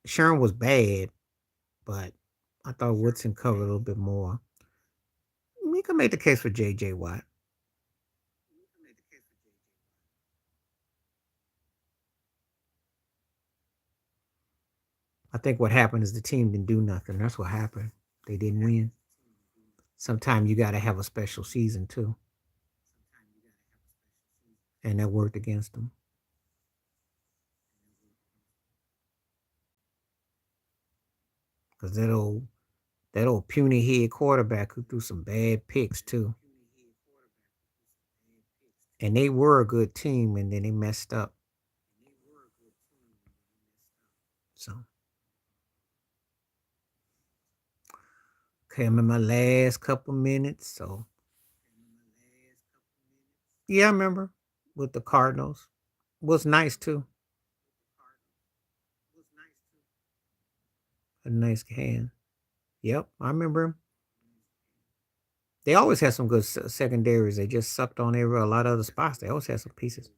Sherm was bad, but I thought Woodson covered a little bit more. We can make the case for J.J. Watt. I think what happened is the team didn't do nothing. That's what happened. They didn't win. Sometimes you got to have a special season too, and that worked against them. Because that old puny head quarterback who threw some bad picks too, and they were a good team, and then they messed up. So okay, I'm in my last couple minutes. So yeah, I remember with the Cardinals. Was nice too. A nice hand. Yep, I remember him. They always had some good secondaries. They just sucked on every a lot of other spots. They always had some pieces.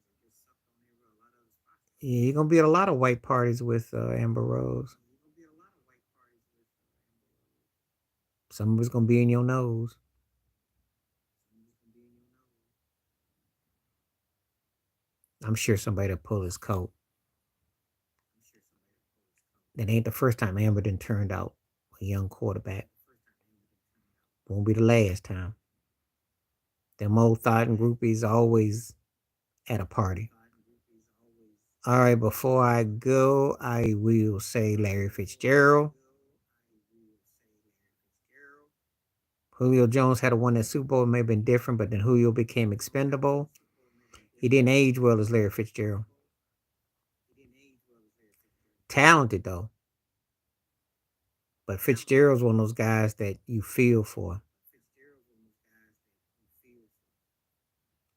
Yeah, you're gonna be at a lot of white parties with Amber Rose. Some of it's gonna be in your nose. I'm sure somebody will pull his coat. That ain't the first time Amber done turned out a young quarterback. Won't be the last time. Them old thought and groupies always at a party. All right, before I go, I will say Larry Fitzgerald. Julio Jones had won that Super Bowl. It may have been different, but then Julio became expendable. He didn't age well as Larry Fitzgerald. Talented though, but Fitzgerald's one of those guys that you feel for.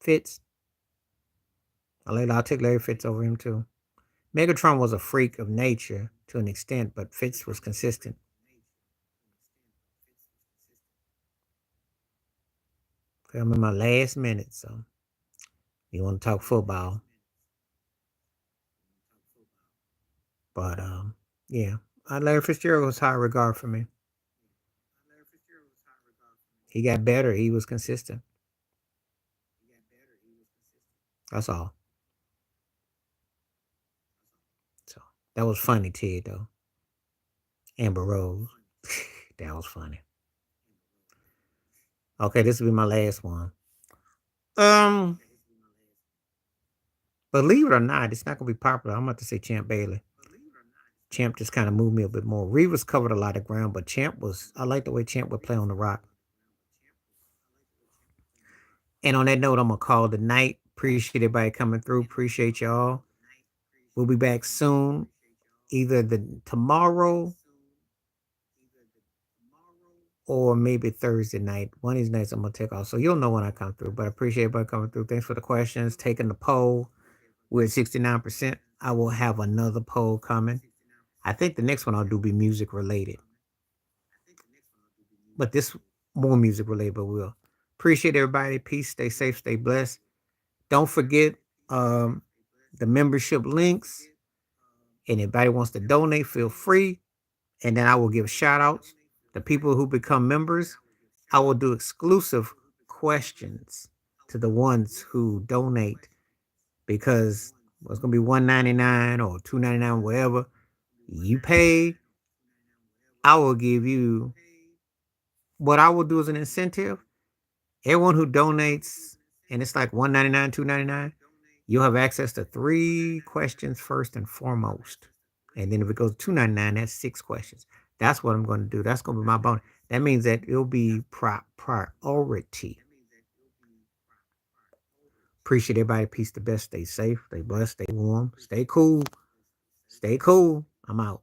Fitz, I'll take Larry Fitz over him too. Megatron was a freak of nature to an extent, but Fitz was consistent. I'm in my last minute, so you want to talk football. But yeah, Larry Fitzgerald was high regard for me. He got better. He was consistent. That's all. So that was funny, Ted, though. Amber Rose. That was funny. Okay, this will be my last one. Um, believe it or not, it's not gonna be popular. I'm about to say Champ Bailey. Champ just kind of moved me a bit more. Reeves covered a lot of ground, but Champ was. I like the way Champ would play on the rock. And on that note, I'm gonna call the night. Appreciate everybody coming through. Appreciate y'all. We'll be back soon, either the tomorrow or maybe Thursday night. One of these nights I'm gonna take off, so you'll know when I come through. But I appreciate everybody coming through. Thanks for the questions, taking the poll. We're at 69%. I will have another poll coming. I think the next one I'll do be music related, but this more music related. But we'll appreciate everybody. Peace. Stay safe. Stay blessed. Don't forget um, the membership links. And if anybody wants to donate, feel free. And then I will give shout outs. The people who become members, I will do exclusive questions to the ones who donate because it's going to be $1.99 or $2.99, whatever you pay. I will give you what I will do as an incentive. Everyone who donates, and it's like $1.99, $2.99, you'll have access to 3 questions first and foremost. And then if it goes to $2.99, that's 6 questions. That's what I'm going to do. That's going to be my bonus. That means that it'll be priority. Appreciate everybody. Peace the best. Stay safe. Stay blessed. Stay warm. Stay cool. Stay cool. I'm out.